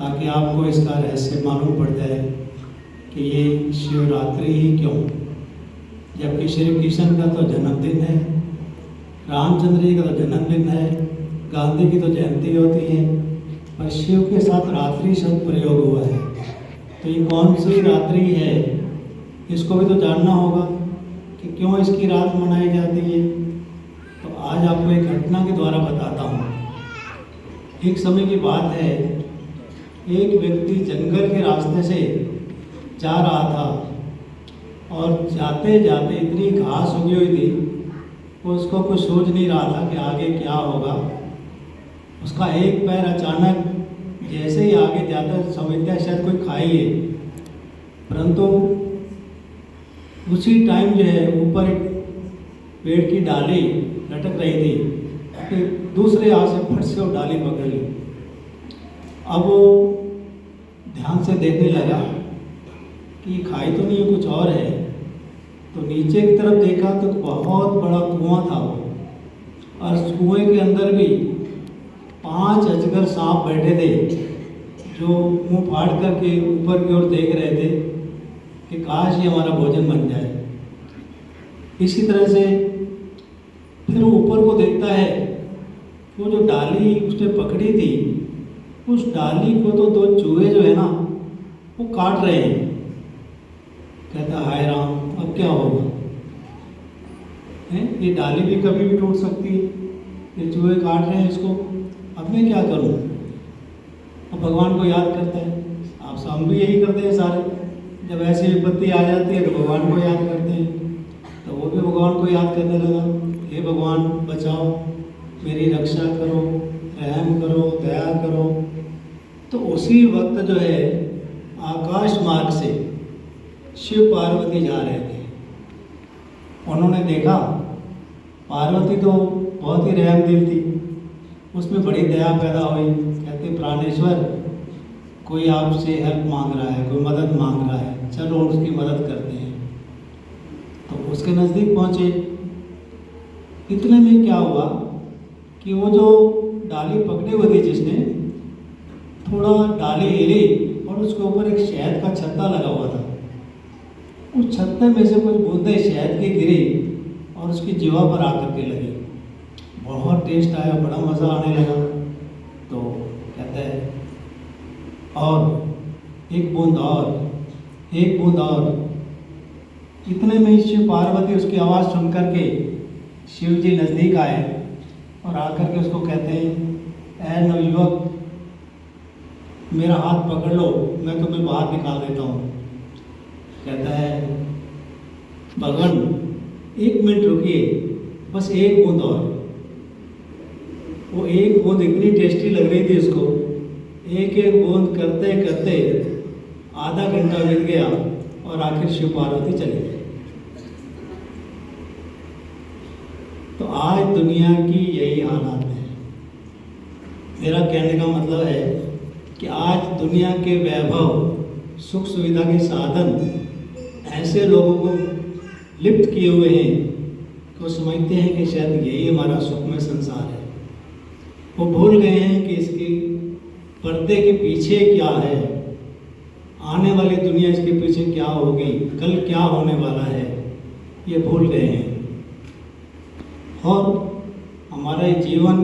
ताकि आपको इसका रहस्य मालूम पड़ जाए कि ये शिवरात्रि ही क्यों। जबकि श्री कृष्ण का तो जन्मदिन है, रामचंद्र जी का तो जन्मदिन है, गांधी की तो जयंती होती है, पर शिव के साथ रात्रि शब्द प्रयोग हुआ है। तो ये कौन सी रात्रि है, इसको भी तो जानना होगा कि क्यों इसकी रात मनाई जाती है। तो आज आपको एक घटना के द्वारा बताता हूँ। एक समय की बात है, एक व्यक्ति जंगल के रास्ते से जा रहा था और जाते जाते इतनी घास उगी हुई थी, उसको कुछ सोच नहीं रहा था कि आगे क्या होगा। उसका एक पैर अचानक जैसे ही आगे जाता समझता है शायद कोई खाई है, परंतु उसी टाइम जो है ऊपर एक पेड़ की डाली लटक रही थी, फिर दूसरे हाथ से फट से वो डाली पकड़ ली। अब वो ध्यान से देखने लगा कि ये खाई तो नहीं है, कुछ और है। तो नीचे की तरफ देखा तो बहुत बड़ा कुआं था वो, और उस कुएं के अंदर भी 5 अजगर सांप बैठे थे जो मुंह फाड़ करके ऊपर की ओर देख रहे थे कि काश ये हमारा भोजन बन जाए। इसी तरह से फिर वो ऊपर को देखता है, वो जो डाली उसने पकड़ी थी, उस डाली को तो 2 चूहे जो है ना वो काट रहे हैं। कहता हाय राम, अब क्या होगा। ये डाली भी कभी भी टूट सकती है, ये चूहे काट रहे हैं इसको, अब मैं क्या करूं। अब भगवान को याद करता है। आप हम भी यही करते हैं सारे, जब ऐसी विपत्ति आ जाती है तो भगवान को याद करते हैं। तो वो भी भगवान को याद करने लगा, हे भगवान बचाओ, मेरी रक्षा करो, रहम करो, तो उसी वक्त जो है आकाश मार्ग से शिव पार्वती जा रहे थे। उन्होंने देखा पार्वती तो बहुत ही रहम दिल थी, उसमें बड़ी दया पैदा हुई। कहते प्राणेश्वर कोई आपसे हेल्प मांग रहा है, कोई मदद मांग रहा है, चलो उसकी मदद करते हैं। तो उसके नज़दीक पहुँचे। इतने में क्या हुआ कि वो जो डाली पकड़े हुए थे जिसने, थोड़ा डाली हिली और उसके ऊपर एक शहद का छत्ता लगा हुआ था। उस छत्ते में से कुछ बूंदें शहद की गिरी और उसकी जीवा पर आकर के लगी। बहुत टेस्ट आया, बड़ा मज़ा आने लगा। तो कहता है और एक बूंद और, एक बूंद और। इतने में शिव पार्वती उसकी आवाज़ सुन करके शिव जी नज़दीक आए और आकर के उसको कहते हैं ऐ नवयुवक, मेरा हाथ पकड़ लो, मैं तुम्हें बाहर निकाल देता हूँ। कहता है भगवान 1 मिनट रुकिए, बस एक बूंद और। वो एक बूंद इतनी टेस्टी लग रही थी उसको, एक एक बूंद करते करते आधा घंटा बीत गया और आखिर शिव पार्वती चले गए। तो आज दुनिया की यही हालात है। मेरा कहने का मतलब है कि आज दुनिया के वैभव सुख सुविधा के साधन ऐसे लोगों को लिप्त किए हुए हैं कि वो समझते हैं कि शायद यही हमारा सुखमय संसार है। वो भूल गए हैं कि इसके पर्दे के पीछे क्या है, आने वाली दुनिया इसके पीछे क्या होगी, कल क्या होने वाला है, ये भूल गए हैं। और हमारा ये जीवन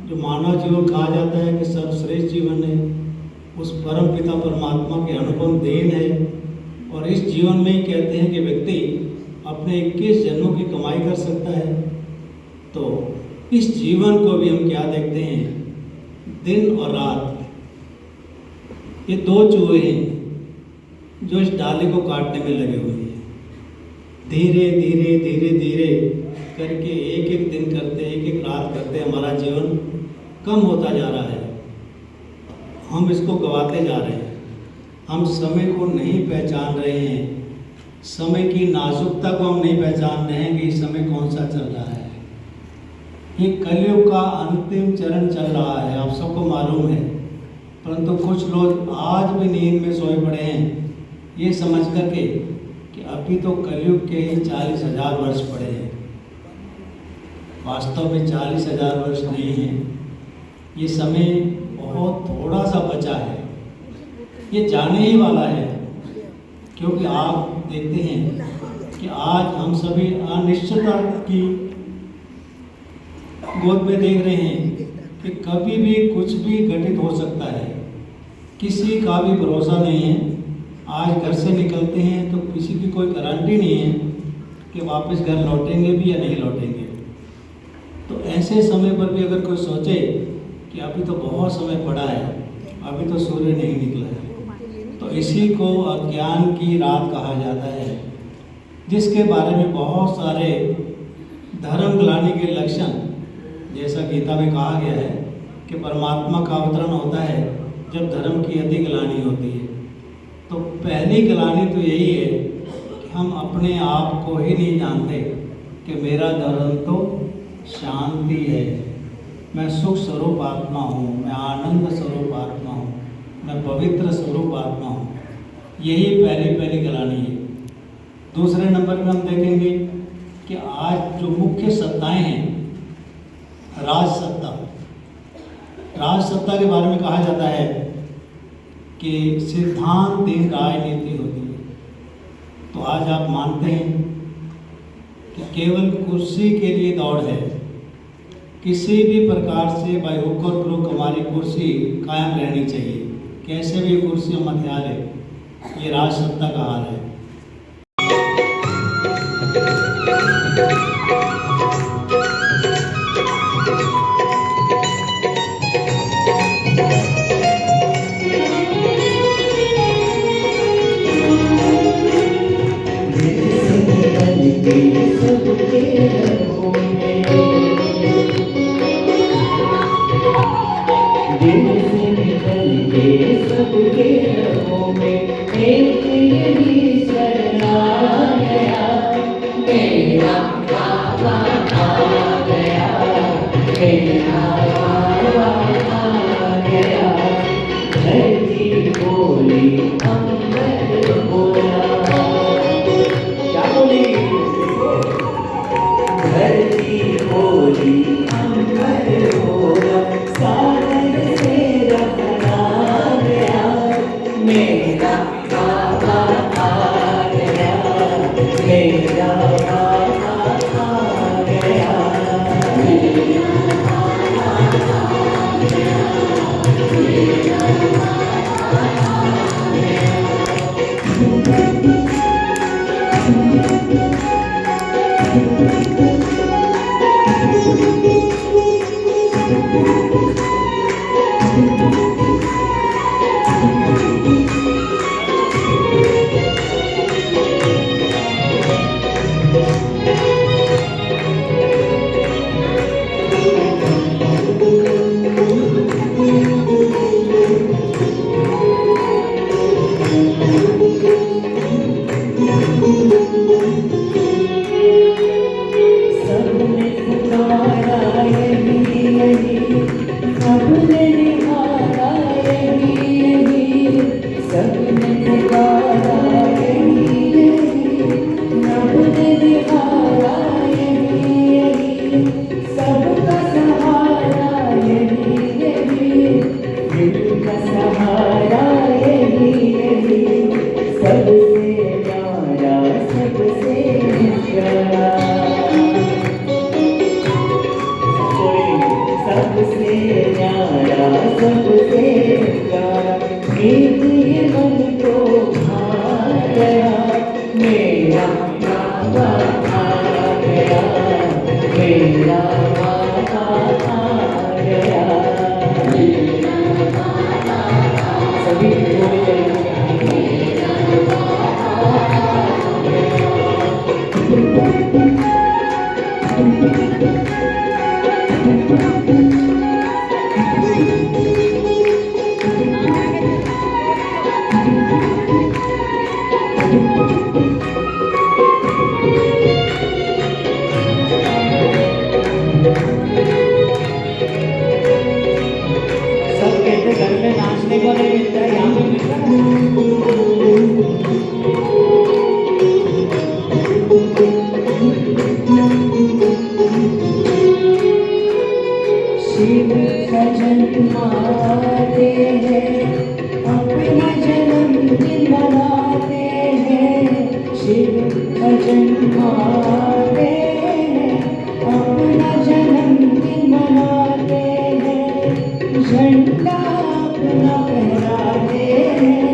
जो मानव जीवन कहा जाता है कि सर्वश्रेष्ठ जीवन है, उस परम पिता परमात्मा के अनुपम देन है। और इस जीवन में ही कहते हैं कि व्यक्ति अपने 21 जन्मों की कमाई कर सकता है। तो इस जीवन को भी हम क्या देखते हैं, दिन और रात, ये 2 चूहे हैं जो इस डाली को काटने में लगे हुए हैं। धीरे धीरे धीरे धीरे करके एक एक दिन करते, एक एक रात करते हमारा जीवन कम होता जा रहा है। हम इसको गंवाते जा रहे हैं। हम समय को नहीं पहचान रहे हैं, समय की नाजुकता को हम नहीं पहचान रहे हैं कि समय कौन सा चल रहा है। ये कलयुग का अंतिम चरण चल रहा है, आप सबको मालूम है। परंतु कुछ लोग आज भी नींद में सोए पड़े हैं, ये समझ करके कि अभी तो कलयुग के ही 40,000 वर्ष पड़े हैं। वास्तव में 40,000 वर्ष नहीं है, ये समय बहुत थोड़ा सा बचा है। ये जाने ही वाला है, क्योंकि आप देखते हैं कि आज हम सभी अनिश्चितता की गोद में देख रहे हैं कि कभी भी कुछ भी घटित हो सकता है। किसी का भी भरोसा नहीं है। आज घर से निकलते हैं तो किसी की कोई गारंटी नहीं है कि वापस घर लौटेंगे भी या नहीं लौटेंगे। तो ऐसे समय पर भी अगर कोई सोचे कि अभी तो बहुत समय पड़ा है, अभी तो सूर्य नहीं निकला है, तो इसी को अज्ञान की रात कहा जाता है, जिसके बारे में बहुत सारे धर्म ग्लानि के लक्षण, जैसा गीता में कहा गया है कि परमात्मा का अवतरण होता है जब धर्म की अति ग्लानि होती है। तो पहली ग्लानि तो यही है कि हम अपने आप को ही नहीं जानते कि मेरा धर्म तो शांति है, मैं सुख स्वरूप आत्मा हूँ, मैं आनंद स्वरूप आत्मा हूँ, मैं पवित्र स्वरूप आत्मा हूँ। यही पहली ग्लानि है। दूसरे नंबर पर हम देखेंगे कि आज जो मुख्य सत्ताएं हैं, राजसत्ता, राजसत्ता के बारे में कहा जाता है कि सिद्धांतहीन राजनीति होती है। तो आज आप मानते हैं कि केवल कुर्सी के लिए दौड़ है, किसी भी प्रकार से बाय हुक और क्रूक हमारी कुर्सी कायम रहनी चाहिए, कैसे भी कुर्सी हम हथियार है। ये राजसत्ता का हाल है। दिल से निकल के एक यही शरण आ गया, मेरा बाबा आ गया, मेरा बाबा आ गया। धरती बोली अम्बर बोला, क्या बोली? धरती बोली अम्बर बोला, सागर से रखना गया, मेरा बाबा आ गया, मेरा बाबा आ गया। सबने पुकारा यही यही, सबने निहारा यही यही, सबने पुकारा यही यही, सबने निहारा यही यही, सबका सहारा यही यही, दिल का सहारा यही यही, सबसे प्यारा सबसे प्यारा, सबसे प्यारा सबसे प्यारा, गीत ये मन को भा गया, मेरा बाबा आ गया, मेरा बाबा आ गया। सभी जोड़े सब कहते घर में नाचने को नहीं मिलता है, यहाँ पे मिलता शिव का जन्माते हैं, अपना जन्मदिन मनाते हैं, शिव का जन्माते हैं, अपना जन्मदिन मनाते हैं, झंडा अपना फहराते हैं,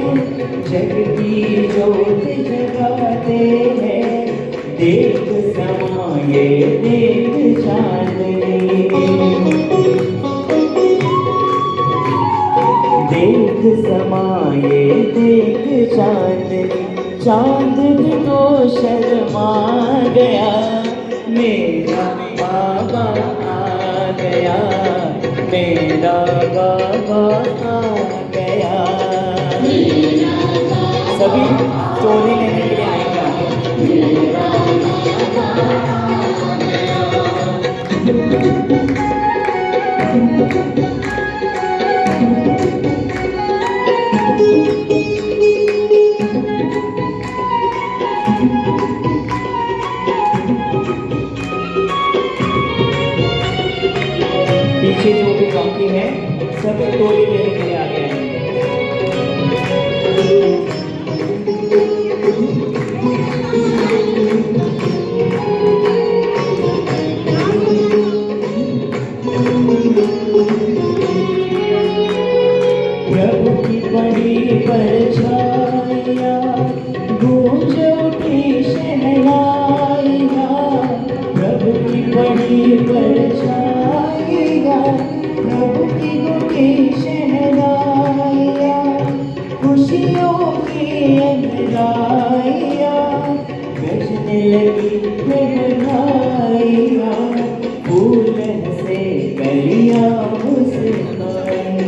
जग की ज्योत जगाते हैं, देख समाये देख चांदनी, देख समाये देख चांदनी, चांद तो शर्मा गया, मेरा बाबा आ गया, मेरा बाबा आ गया। सभी चोरी लेने के लिए आएंगे आगे। पीछे जो भी बाकी है सब टोली लेने के लिए आगे आएंगे। प्रभु की बड़ी परछाइयाँ गूंज उठी शहनाइयाँ, प्रभु की बड़ी परछाइयाँ, प्रभु की उठी शहनाइयाँ, खुशियों की अंगराइयाँ, बजने लगी बधाइयाँ, फूल से कलियाँ मुस्काई,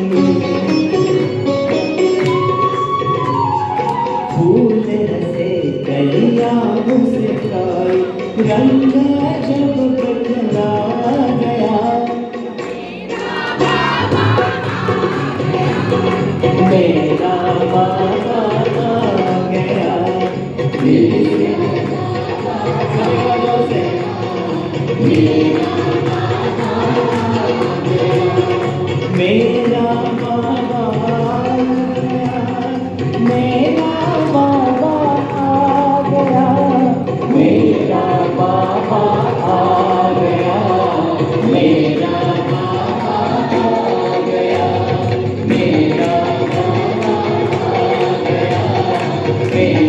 मेरा बाबा आ गया, मेरा बाबा आ गया, मेरा बाबा आ गया, मेरा बाबा आ गया, मेरा बाबा आ गया, मेरा